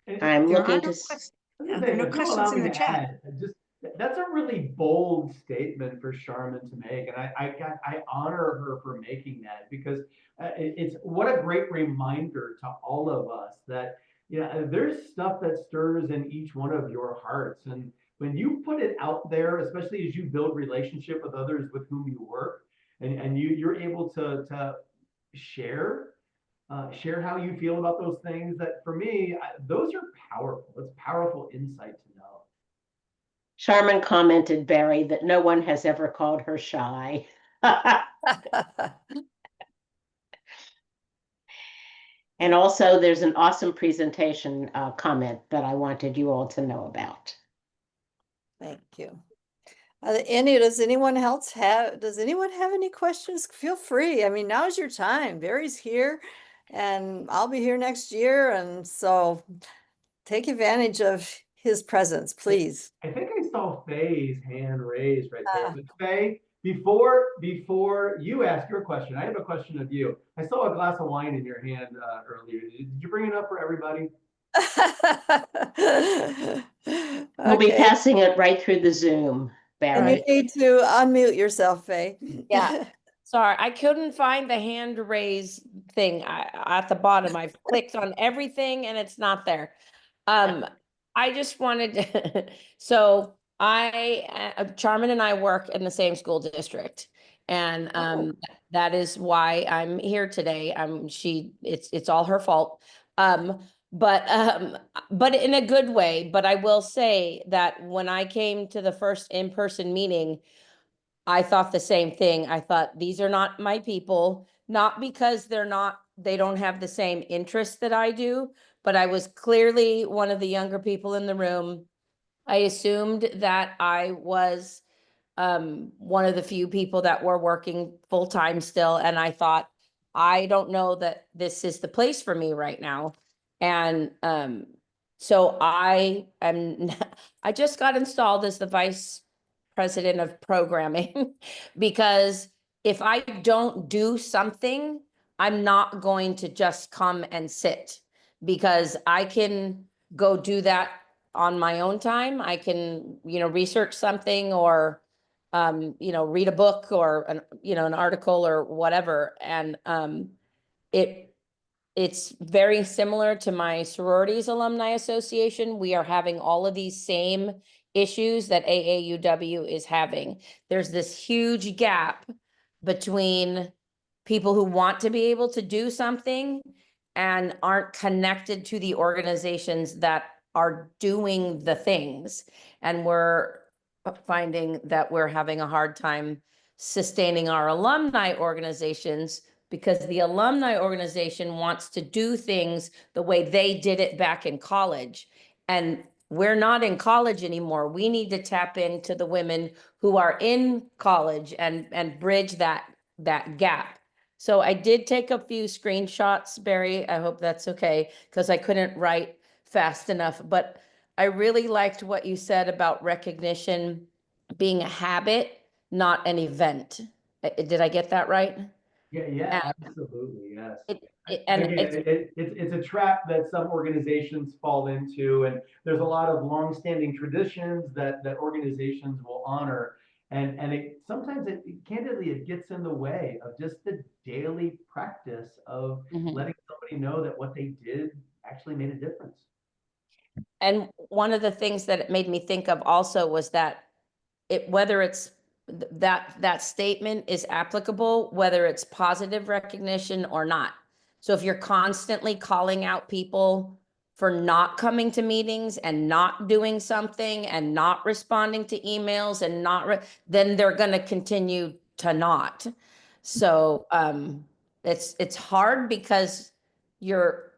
I'm There are looking no to. questions. Yeah, There are no if you'll allow questions in me the to chat. add, just that's a really bold statement for Charmin to make, and I honor her for making that because it's what a great reminder to all of us that there's stuff that stirs in each one of your hearts, and when you put it out there, especially as you build relationship with others with whom you work, and you're able to share. Share how you feel about those things that for me, those are powerful. It's powerful insight to know. Charmin commented, Barry, that no one has ever called her shy. And also there's an awesome presentation comment that I wanted you all to know about. Thank you. Does anyone have any questions? Feel free. I mean, now's your time. Barry's here and I'll be here next year. And so take advantage of his presence, please. I think I saw Faye's hand raised right there. But Faye, before you ask your question, I have a question of you. I saw a glass of wine in your hand earlier. Did you bring it up for everybody? We'll be Okay. passing it right through the Zoom, And you Barry. need to unmute yourself, Faye. Yeah. Sorry, I couldn't find the hand raise thing at the bottom. I've clicked on everything and it's not there. I just wanted to, so Charmin and I work in the same school district. And that is why I'm here today. It's all her fault. But in a good way. But I will say that when I came to the first in-person meeting, I thought the same thing. I thought these are not my people, not because they don't have the same interests that I do, but I was clearly one of the younger people in the room. I assumed that I was one of the few people that were working full-time still. And I thought, I don't know that this is the place for me right now. And so I am, I just got installed as the vice president of programming because if I don't do something, I'm not going to just come and sit, because I can go do that on my own time. I can, research something, or read a book, or an article or whatever. And it's very similar to my sororities alumni association. We are having all of these same issues that AAUW is having. There's this huge gap between people who want to be able to do something and aren't connected to the organizations that are doing the things. And we're finding that we're having a hard time sustaining our alumni organizations, because the alumni organization wants to do things the way they did it back in college. And we're not in college anymore. We need to tap into the women who are in college and bridge that gap. So I did take a few screenshots, Barry. I hope that's okay, because I couldn't write fast enough. But I really liked what you said about recognition being a habit, not an event. Did I get that right? Yeah, And absolutely, yes. and Again, it's a trap that some organizations fall into, and there's a lot of longstanding traditions that organizations will honor, and sometimes candidly it gets in the way of just the daily practice of Mhm. letting somebody know that what they did actually made a difference. And one of the things that it made me think of also was that whether it's that statement is applicable, whether it's positive recognition or not. So if you're constantly calling out people for not coming to meetings and not doing something and not responding to emails and then they're going to continue to not. So it's hard because you're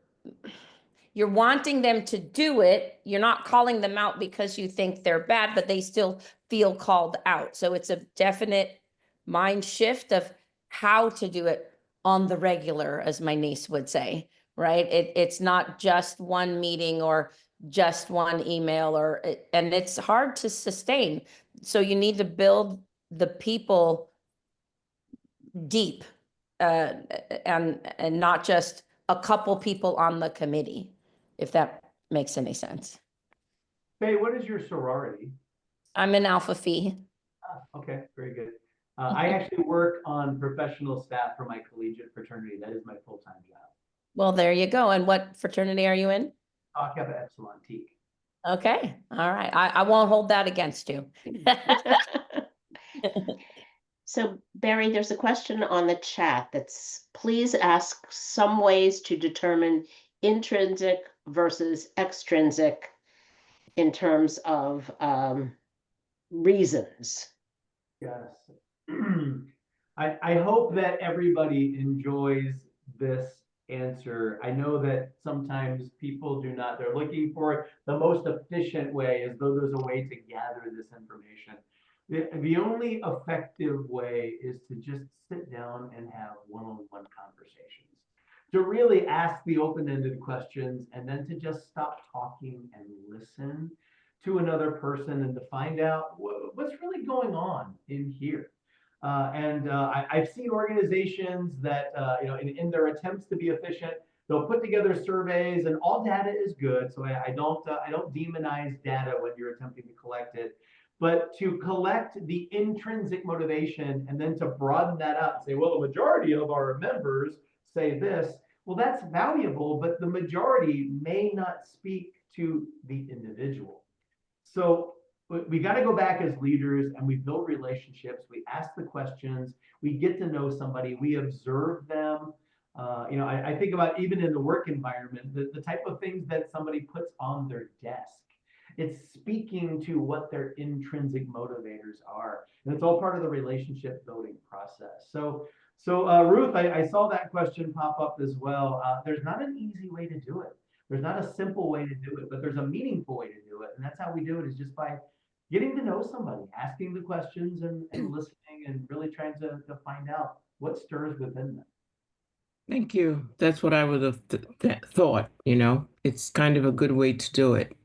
wanting them to do it. You're not calling them out because you think they're bad, but they still feel called out. So it's a definite mind shift of how to do it on the regular, as my niece would say, right? It's not just one meeting or just one email, and it's hard to sustain. So you need to build the people deep, and not just a couple people on the committee, if that makes any sense. Faye, what is your sorority? I'm an Alpha Phi. Okay, very good. I actually work on professional staff for my collegiate fraternity. That is my full-time job. Well, there you go. And what fraternity are you in? Tau Kappa Epsilon Teak. Okay, all right. I won't hold that against you. So Barry, there's a question on the chat that's, please ask some ways to determine intrinsic versus extrinsic in terms of reasons. Yes. I hope that everybody enjoys this answer. I know that sometimes people do not. They're looking for the most efficient way, as though there's a way to gather this information. The only effective way is to just sit down and have one-on-one conversations, to really ask the open-ended questions, and then to just stop talking and listen to another person and to find out what's really going on in here. I've seen organizations that, in their attempts to be efficient, they'll put together surveys, and all data is good. So I don't demonize data when you're attempting to collect it. But to collect the intrinsic motivation and then to broaden that out and say, well, the majority of our members say this, well, that's valuable, but the majority may not speak to the individual. So we got to go back as leaders and we build relationships. We ask the questions. We get to know somebody. We observe them. I think about, even in the work environment, the type of things that somebody puts on their desk. It's speaking to what their intrinsic motivators are. And it's all part of the relationship building process. So Ruth, I saw that question pop up as well. There's not an easy way to do it. There's not a simple way to do it, but there's a meaningful way to do it. And that's how we do it, is just by getting to know somebody, asking the questions and listening, and really trying to find out what stirs within them. Thank you. That's what I would have thought, It's kind of a good way to do it.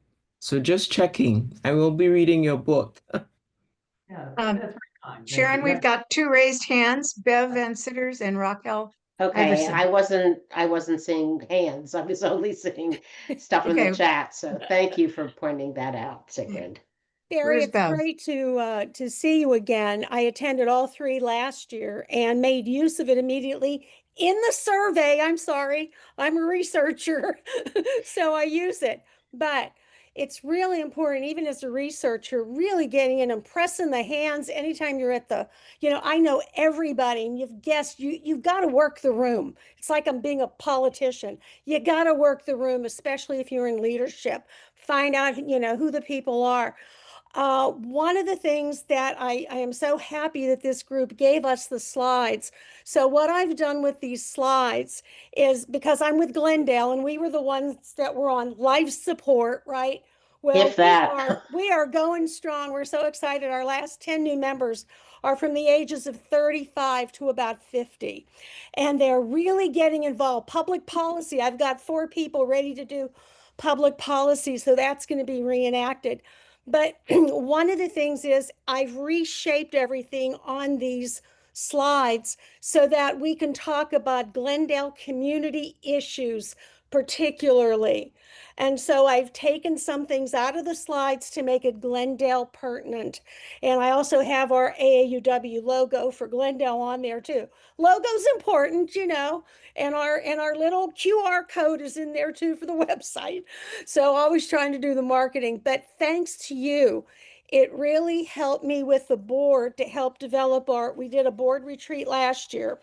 So just checking. I will be reading your book. Yeah, Um, that's very kind. Thank Sharon, you. we've got two raised hands, Bev Van Sitters and Raquel Okay, Iverson. I wasn't seeing hands. I was only seeing stuff in the Okay. chat. So thank you for pointing that out, Sigrid. Barry, Where's it's Bev? great to see you again. I attended all three last year and made use of it immediately in the survey. I'm sorry, I'm a researcher, so I use it. But it's really important, even as a researcher, really getting in and pressing the hands anytime you're at the, I know everybody and you've guessed, you've got to work the room. It's like I'm being a politician. You got to work the room, especially if you're in leadership. Find out, who the people are. One of the things that I am so happy that this group gave us the slides. So what I've done with these slides is, because I'm with Glendale and we were the ones that were on life support, right? Well, If that. we are going strong. We're so excited. Our last 10 new members are from the ages of 35 to about 50. And they're really getting involved. Public policy. I've got 4 people ready to do public policy. So that's going to be reenacted. But one of the things is I've reshaped everything on these slides so that we can talk about Glendale community issues particularly. And so I've taken some things out of the slides to make it Glendale pertinent. And I also have our AAUW logo for Glendale on there too. Logo's important, and our little QR code is in there too for the website. So always trying to do the marketing, but thanks to you, it really helped me with the board to help develop we did a board retreat last year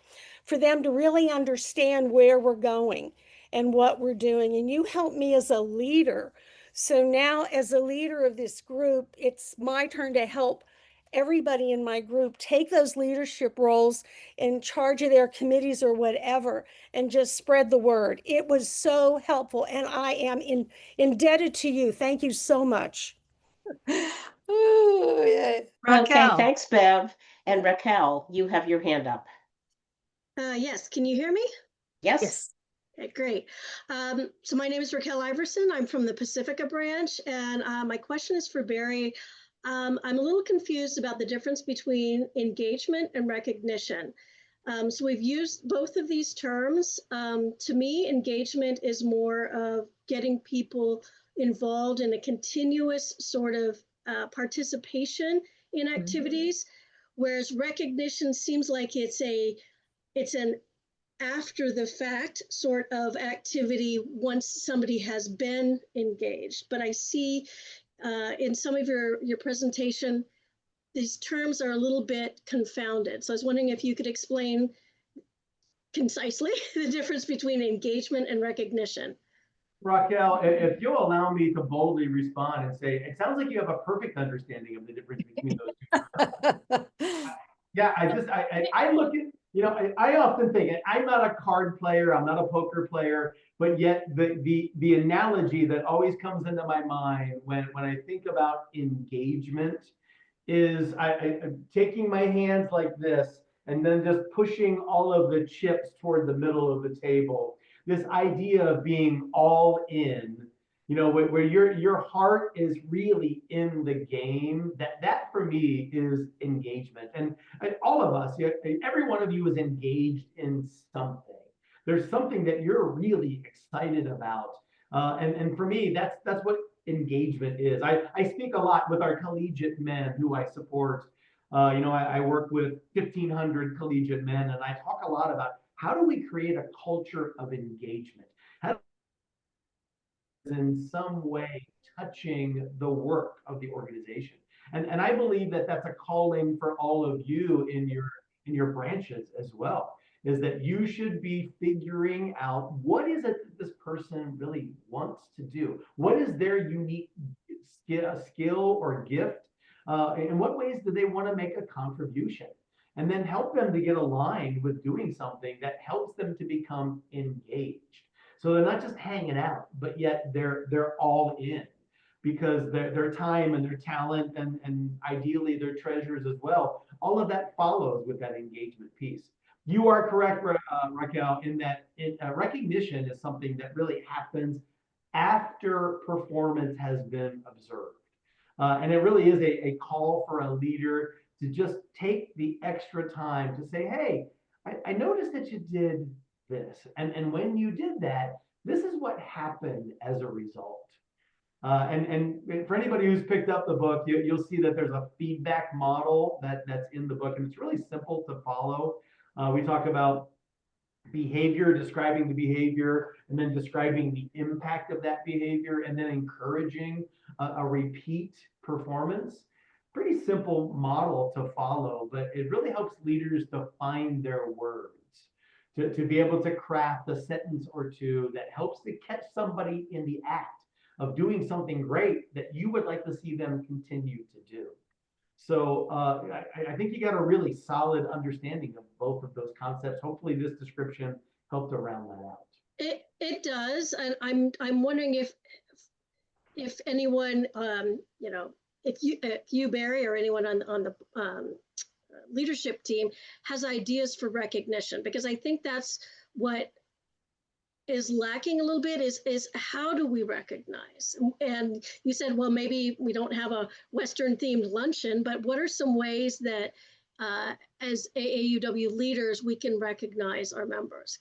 for them to really understand where we're going and what we're doing. And you helped me as a leader. So now as a leader of this group, it's my turn to help everybody in my group take those leadership roles in charge of their committees or whatever, and just spread the word. It was so helpful, and I am indebted to you. Thank you so much. Ooh, yeah. Okay, Raquel. thanks, Bev. And Raquel, you have your hand up. Yes, can you hear me? Yes? Okay, great. So my name is Raquel Iverson. I'm from the Pacifica branch, and my question is for Barry. I'm a little confused about the difference between engagement and recognition. So we've used both of these terms. To me, engagement is more of getting people involved in a continuous sort of participation in activities, whereas recognition seems like it's an after the fact sort of activity once somebody has been engaged. But I see in some of your presentation, these terms are a little bit confounded. So I was wondering if you could explain concisely the difference between engagement and recognition. Raquel, if you'll allow me to boldly respond and say, it sounds like you have a perfect understanding of the difference between those two. Yeah, I look at, I often think, I'm not a card player, I'm not a poker player, but yet the analogy that always comes into my mind when I think about engagement is I'm taking my hands like this and then just pushing all of the chips toward the middle of the table. This idea of being all in, where your heart is really in the game, that for me is engagement. And all of us, every one of you is engaged in something. There's something that you're really excited about. And for me, that's what engagement is. I speak a lot with our collegiate men who I support. I work with 1,500 collegiate men, and I talk a lot about how do we create a culture of engagement? How in some way touching the work of the organization. And I believe that that's a calling for all of you in your branches as well, is that you should be figuring out what is it that this person really wants to do? What is their unique skill or gift? In what ways do they want to make a contribution? And then help them to get aligned with doing something that helps them to become engaged. So they're not just hanging out, but yet they're all in, because their time and their talent and ideally their treasures as well, all of that follows with that engagement piece. You are correct, Raquel, in that recognition is something that really happens after performance has been observed. And it really is a call for a leader to just take the extra time to say, hey, I noticed that you did this. And when you did that, this is what happened as a result. And for anybody who's picked up the book, you'll see that there's a feedback model that's in the book, and it's really simple to follow. We talk about behavior, describing the behavior, and then describing the impact of that behavior, and then encouraging a repeat performance. Pretty simple model to follow, but it really helps leaders to find their words, to be able to craft a sentence or two that helps to catch somebody in the act of doing something great that you would like to see them continue to do. So I think you got a really solid understanding of both of those concepts. Hopefully this description helped to round that out. It does, and I'm wondering if anyone, you know, if you Barry, or anyone on the leadership team has ideas for recognition, because I think that's what is lacking a little bit is how do we recognize? And you said, well, maybe we don't have a Western themed luncheon, but what are some ways that as AAUW leaders, we can recognize our members?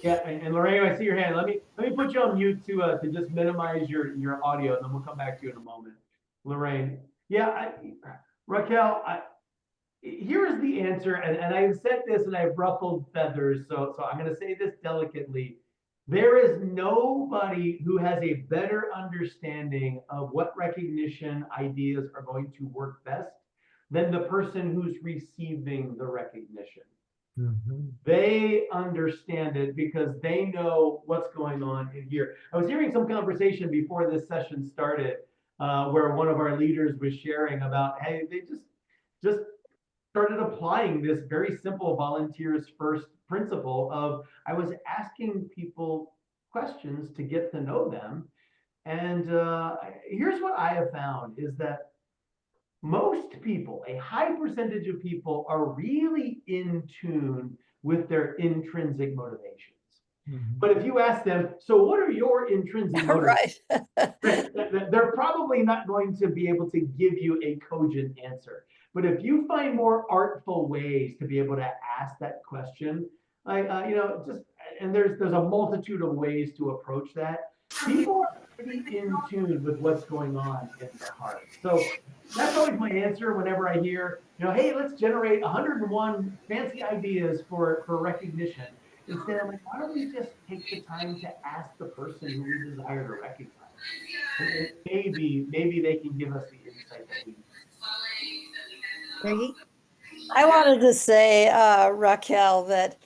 Yeah, and Lorraine, I see your hand. Let me put you on mute to just minimize your audio, and then we'll come back to you in a moment. Lorraine, yeah, Raquel, here is the answer, and I've said this and I've ruffled feathers, so I'm going to say this delicately. There is nobody who has a better understanding of what recognition ideas are going to work best than the person who's receiving the recognition. Mm-hmm. They understand it because they know what's going on in here. I was hearing some conversation before this session started where one of our leaders was sharing about, hey, they just started applying this very simple volunteers first principle of, I was asking people questions to get to know them. And here's what I have found is that most people, a high percentage of people, are really in tune with their intrinsic motivations. Mm-hmm. But if you ask them, so what are your intrinsic motivations? Right. They're probably not going to be able to give you a cogent answer. But if you find more artful ways to be able to ask that question, and there's a multitude of ways to approach that. People are pretty in tune with what's going on in their heart. So that's always my answer whenever I hear, hey, let's generate 101 fancy ideas for recognition. Instead, I'm like, why don't we just take the time to ask the person who we desire to recognize? And maybe they can give us the insight that we need. I wanted to say, Raquel, that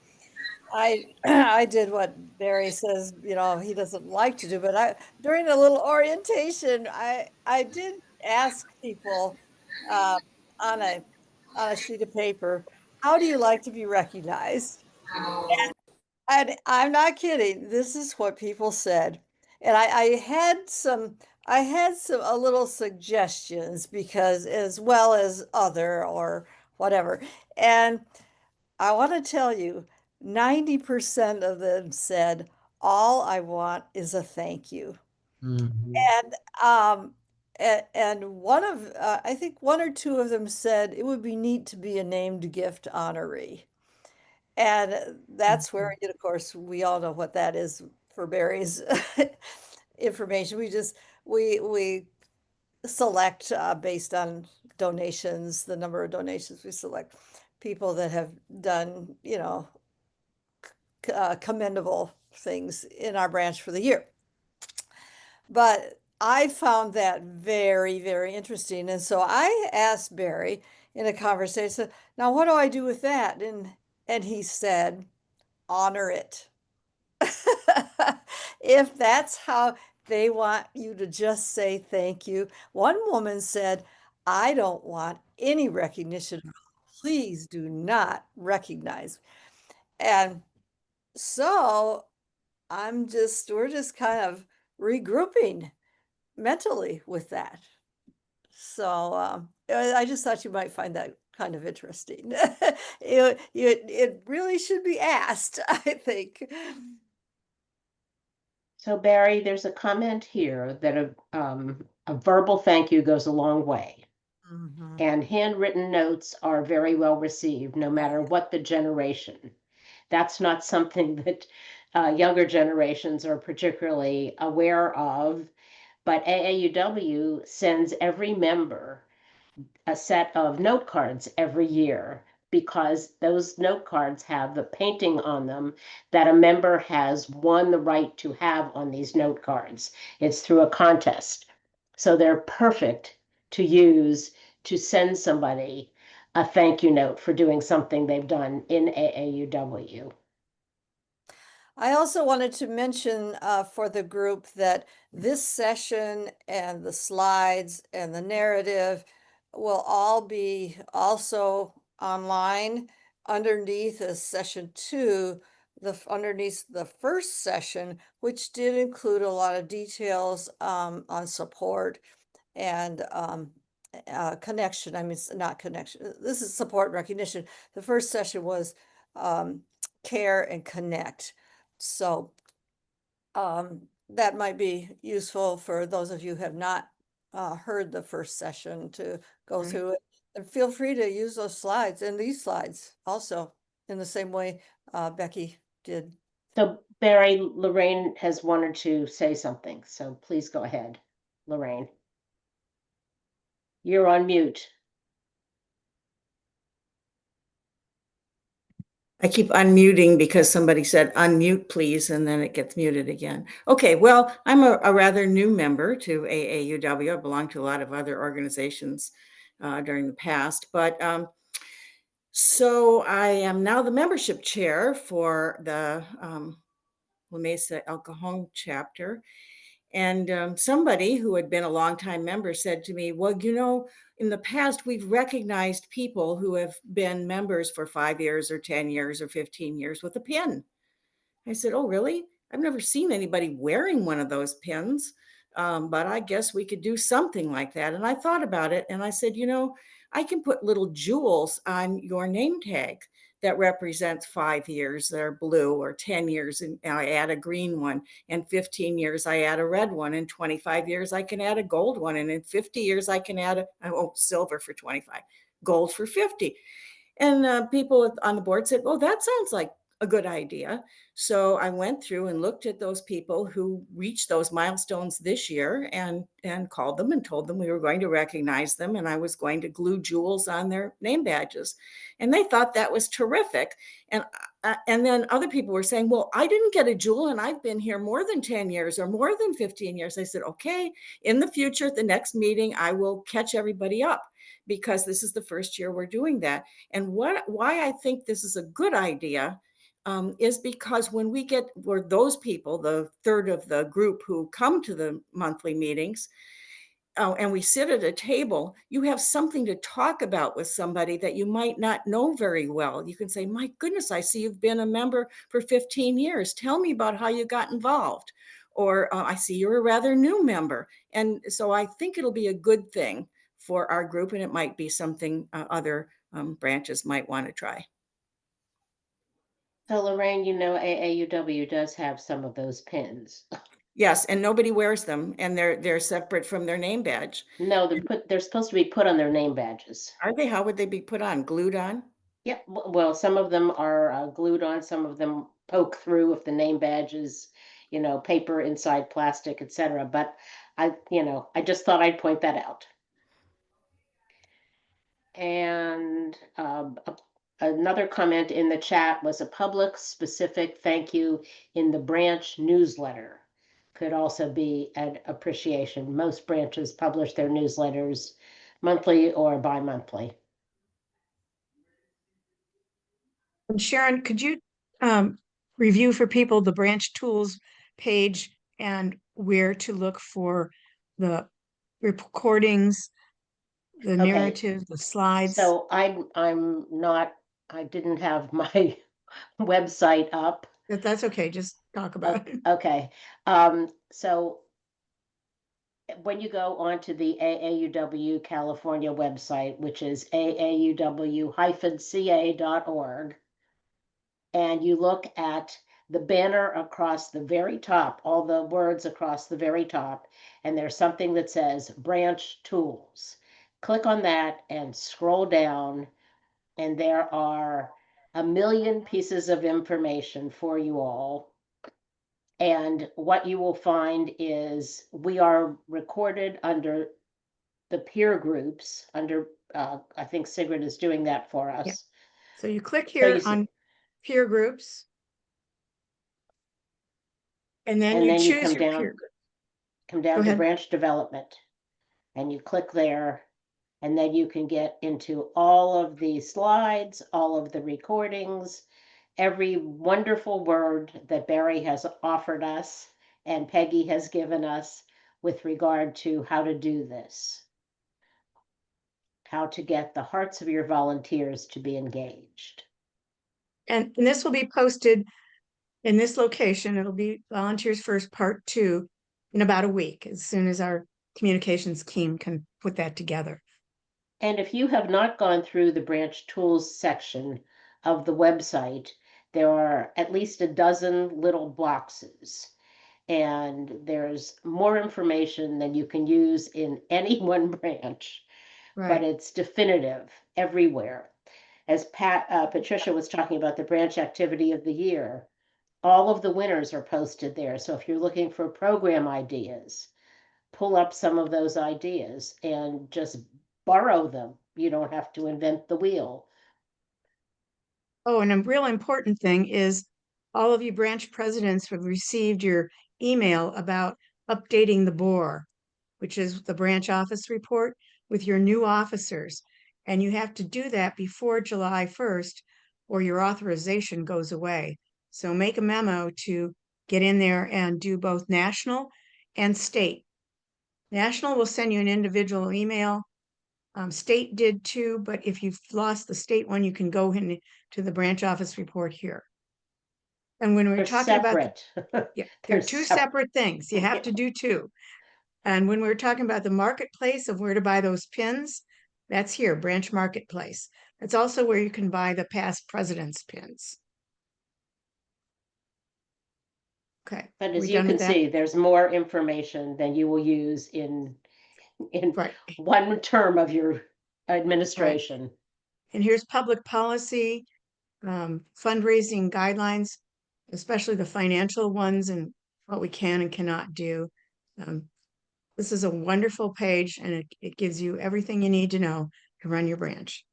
I did what Barry says, he doesn't like to do, but during a little orientation, I did ask people on a sheet of paper, how do you like to be recognized? And I'm not kidding. This is what people said. And I had a little suggestions because as well as other or whatever. And I want to tell you, 90% of them said, all I want is a thank you. Mm-hmm. And I think one or two of them said it would be neat to be a named gift honoree. And that's where, of course, we all know what that is for Barry's information. We select based on donations, the number of donations. We select people that have done, commendable things in our branch for the year. But I found that very, very interesting. And so I asked Barry in a conversation, now what do I do with that? And he said, honor it. If that's how they want you to just say thank you. One woman said, I don't want any recognition. Please do not recognize. And so we're just kind of regrouping mentally with that. So I just thought you might find that kind of interesting. It really should be asked, I think. So Barry, there's a comment here that a verbal thank you goes a long way. Mhm. And handwritten notes are very well received, no matter what the generation. That's not something that younger generations are particularly aware of, but AAUW sends every member a set of note cards every year because those note cards have the painting on them that a member has won the right to have on these note cards. It's through a contest. So they're perfect to use to send somebody a thank you note for doing something they've done in AAUW. I also wanted to mention for the group that this session and the slides and the narrative will all be also online underneath is session 2, underneath the first session, which did include a lot of details on support and connection. I mean, not connection. This is support and recognition. The first session was care and connect. So that might be useful for those of you who have not heard the first session to go Right. through it. And feel free to use those slides and these slides also in the same way Becky did. So Barry, Lorraine has wanted to say something, so please go ahead, Lorraine. You're on mute. I keep unmuting because somebody said unmute, please, and then it gets muted again. Okay, well, I'm a rather new member to AAUW. I belong to a lot of other organizations during the past, but so I am now the membership chair for the La Mesa El Cajon chapter. And somebody who had been a longtime member said to me, well, you know, in the past, we've recognized people who have been members for 5 years or 10 years or 15 years with a pin. I said, oh, really? I've never seen anybody wearing one of those pins, but I guess we could do something like that. And I thought about it and I said, you know, I can put little jewels on your name tag that represents 5 years that are blue, or 10 years and I add a green one, and 15 years I add a red one, and 25 years I can add a gold one, and in 50 years I can add silver for 25, gold for 50. And people on the board said, oh, that sounds like a good idea. So I went through and looked at those people who reached those milestones this year and called them and told them we were going to recognize them and I was going to glue jewels on their name badges. And they thought that was terrific. And then other people were saying, well, I didn't get a jewel and I've been here more than 10 years or more than 15 years. I said, okay, in the future, at the next meeting, I will catch everybody up because this is the first year we're doing that. And why I think this is a good idea is because when we're those people, the third of the group who come to the monthly meetings, and we sit at a table, you have something to talk about with somebody that you might not know very well. You can say, my goodness, I see you've been a member for 15 years. Tell me about how you got involved. Or I see you're a rather new member. And so I think it'll be a good thing for our group, and it might be something other branches might want to try. So Lorraine, you know, AAUW does have some of those pins. Yes, and nobody wears them, and they're separate from their name badge. No, they're supposed to be put on their name badges. Are they? How would they be put on? Glued on? Yeah, well, some of them are glued on, some of them poke through if the name badge is, you know, paper inside plastic, etc. But I just thought I'd point that out. And another comment in the chat was a public specific thank you in the branch newsletter could also be an appreciation. Most branches publish their newsletters monthly or bi-monthly. And Sharon, could you review for people the branch tools page and where to look for the recordings, the Okay. narrative, the slides? So I didn't have my website up. That's okay, just talk about it. Okay. So when you go onto the AAUW California website, which is aauw-ca.org, and you look at the banner across the very top, all the words across the very top, and there's something that says branch tools. Click on that and scroll down, and there are a million pieces of information for you all. And what you will find is we are recorded under the peer groups under, I think Sigrid is doing that for us. Yeah. So you click So here you on peer groups. And then And you then you choose come your down, peer group. come Go down to ahead. branch development, and you click there, and then you can get into all of the slides, all of the recordings, every wonderful word that Barry has offered us and Peggy has given us with regard to how to do this, how to get the hearts of your volunteers to be engaged. And this will be posted in this location. It'll be Volunteers First Part 2 in about a week, as soon as our communications team can put that together. And if you have not gone through the branch tools section of the website, there are at least a dozen little boxes. And there's more information than you can use in any one branch, but Right. it's definitive everywhere. As Patricia was talking about the branch activity of the year, all of the winners are posted there. So if you're looking for program ideas, pull up some of those ideas and just borrow them. You don't have to invent the wheel. Oh, and a real important thing is all of you branch presidents have received your email about updating the BOR, which is the branch office report with your new officers. And you have to do that before July 1st or your authorization goes away. So make a memo to get in there and do both national and state. National will send you an individual email. State did too, but if you've lost the state one, you can go into the branch office report here. And when we're They're talking separate. about, yeah, they're two separate things. You have to do two. And when we're talking about the marketplace of where to buy those pins, that's here, branch marketplace. That's also where you can buy the past president's pins. Okay. But we as you done can with that? see, there's more information than you will use in Right. one term of your administration. And here's public policy, fundraising guidelines, especially the financial ones and what we can and cannot do. This is a wonderful page, and it gives you everything you need to know to run your branch.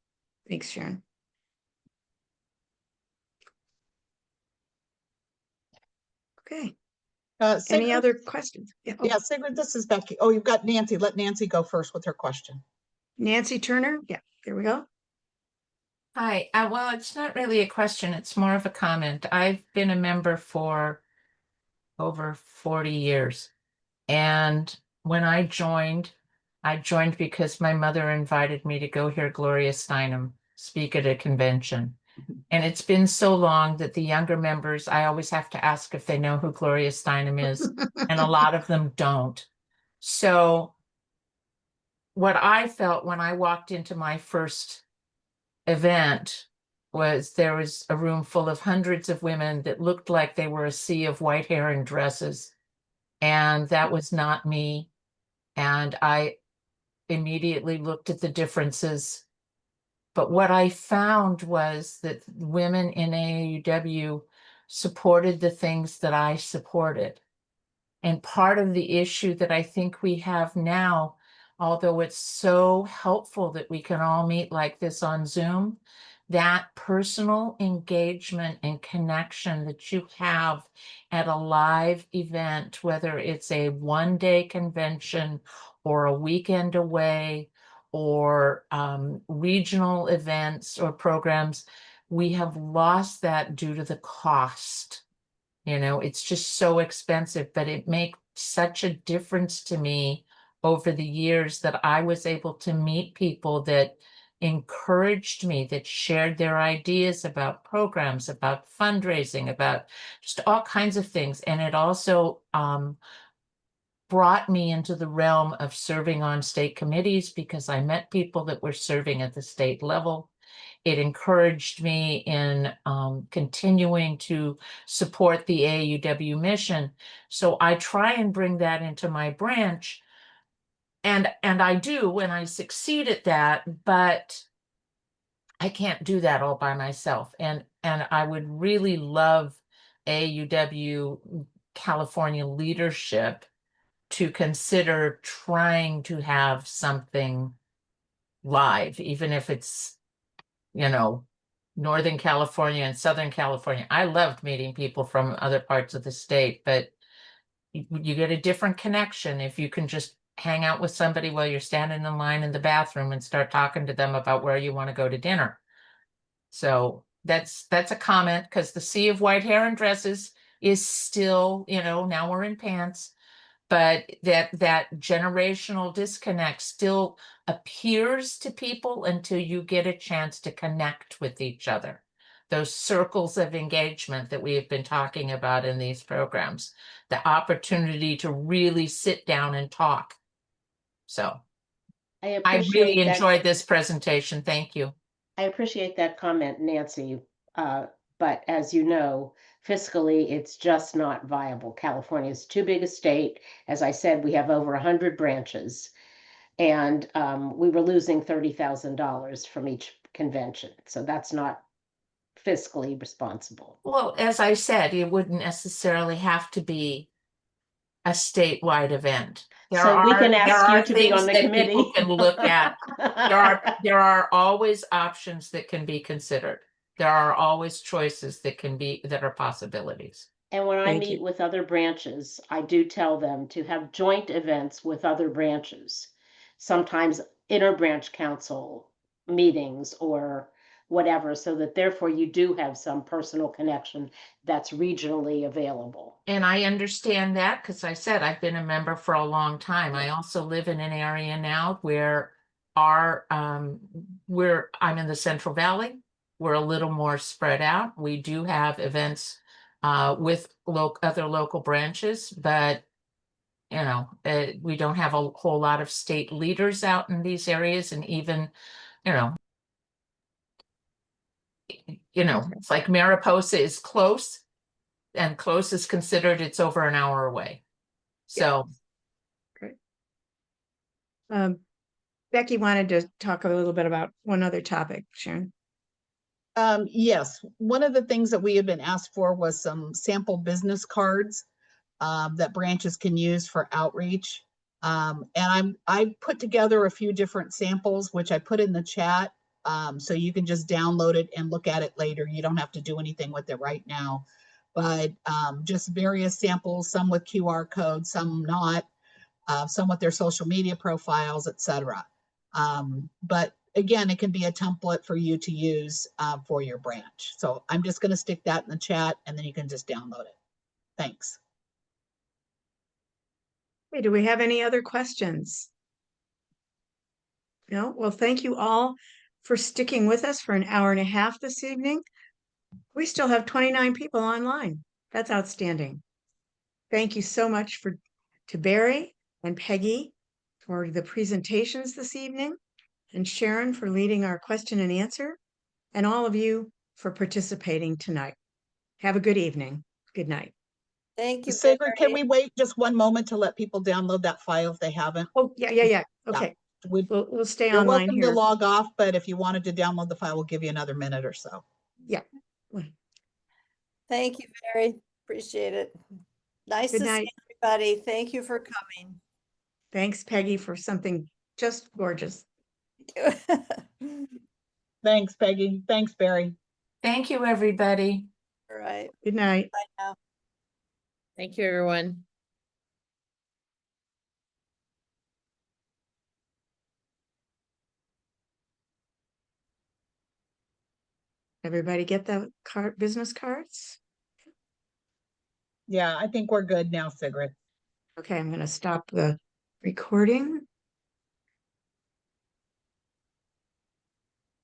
Thanks, Sharon. Okay. Any Sigrid? other questions? Yeah. Oh, Yeah, Sigrid, this is Becky. Oh, you've got Nancy. Let Nancy go first with her question. Nancy Turner. Yeah, there we go. Hi, well, it's not really a question, it's more of a comment. I've been a member for over 40 years. And when I joined because my mother invited me to go hear Gloria Steinem speak at a convention. And it's been so long that the younger members, I always have to ask if they know who Gloria Steinem is, and a lot of them don't. So what I felt when I walked into my first event was there was a room full of hundreds of women that looked like they were a sea of white hair and dresses. And that was not me. And I immediately looked at the differences. But what I found was that women in AAUW supported the things that I supported. And part of the issue that I think we have now, although it's so helpful that we can all meet like this on Zoom, that personal engagement and connection that you have at a live event, whether it's a one-day convention or a weekend away or regional events or programs, we have lost that due to the cost. You know, it's just so expensive, but it makes such a difference to me over the years that I was able to meet people that encouraged me, that shared their ideas about programs, about fundraising, about just all kinds of things. And it also brought me into the realm of serving on state committees because I met people that were serving at the state level. It encouraged me in continuing to support the AUW mission. So I try and bring that into my branch. And I do, and I succeed at that, but I can't do that all by myself. And I would really love AUW California leadership to consider trying to have something live, even if it's, you know, Northern California and Southern California. I loved meeting people from other parts of the state, but you get a different connection if you can just hang out with somebody while you're standing in line in the bathroom and start talking to them about where you want to go to dinner. So that's a comment, because the sea of white hair and dresses is still, you know, now we're in pants, but that generational disconnect still appears to people until you get a chance to connect with each other. Those circles of engagement that we have been talking about in these programs, the opportunity to really sit down and talk. So I I really appreciate that. enjoyed this presentation. Thank you. I appreciate that comment, Nancy. But as you know, fiscally, it's just not viable. California is too big a state. As I said, we have over 100 branches, and we were losing $30,000 from each convention. So that's not fiscally responsible. Well, as I said, it wouldn't necessarily have to be a statewide event. So we can ask you to be on the things that committee. people can look at. There are always options that can be considered. There are always choices that are possibilities. And when I Thank meet you. with other branches, I do tell them to have joint events with other branches, sometimes inter-branch council meetings or whatever, so that therefore you do have some personal connection that's regionally available. And I understand that because I said I've been a member for a long time. I also live in an area now where I'm in the Central Valley. We're a little more spread out. We do have events with other local branches, but you know, we don't have a whole lot of state leaders out in these areas, and even, you know, it's like Mariposa is close, and close is considered it's over an hour away. So Great. Becky wanted to talk a little bit about one other topic, Sharon. Yes, one of the things that we had been asked for was some sample business cards that branches can use for outreach. And I put together a few different samples, which I put in the chat. So you can just download it and look at it later. You don't have to do anything with it right now, but just various samples, some with QR codes, some not, some with their social media profiles, etc. But again, it can be a template for you to use for your branch. So I'm just going to stick that in the chat, and then you can just download it. Thanks. Hey, do we have any other questions? No? Well, thank you all for sticking with us for an hour and a half this evening. We still have 29 people online. That's outstanding. Thank you so much to Barry and Peggy for the presentations this evening, and Sharon for leading our question and answer, and all of you for participating tonight. Have a good evening. Good night. Thank you, Sigrid, can Barry. we wait just one moment to let people download that file if they haven't? Oh, yeah. Okay. We'll stay You're online welcome here. to log off, but if you wanted to download the file, we'll give you another minute or so. Yeah. Thank you, Barry. Appreciate it. Nice Good to night. see everybody. Thank you for coming. Thanks, Peggy, for something just gorgeous. Thanks, Peggy. Thanks, Barry. thank you, everybody. All right. Good night. Bye now. Thank you, everyone. Everybody get the business cards? Yeah, I think we're good now, Sigrid. Okay, I'm going to stop the recording.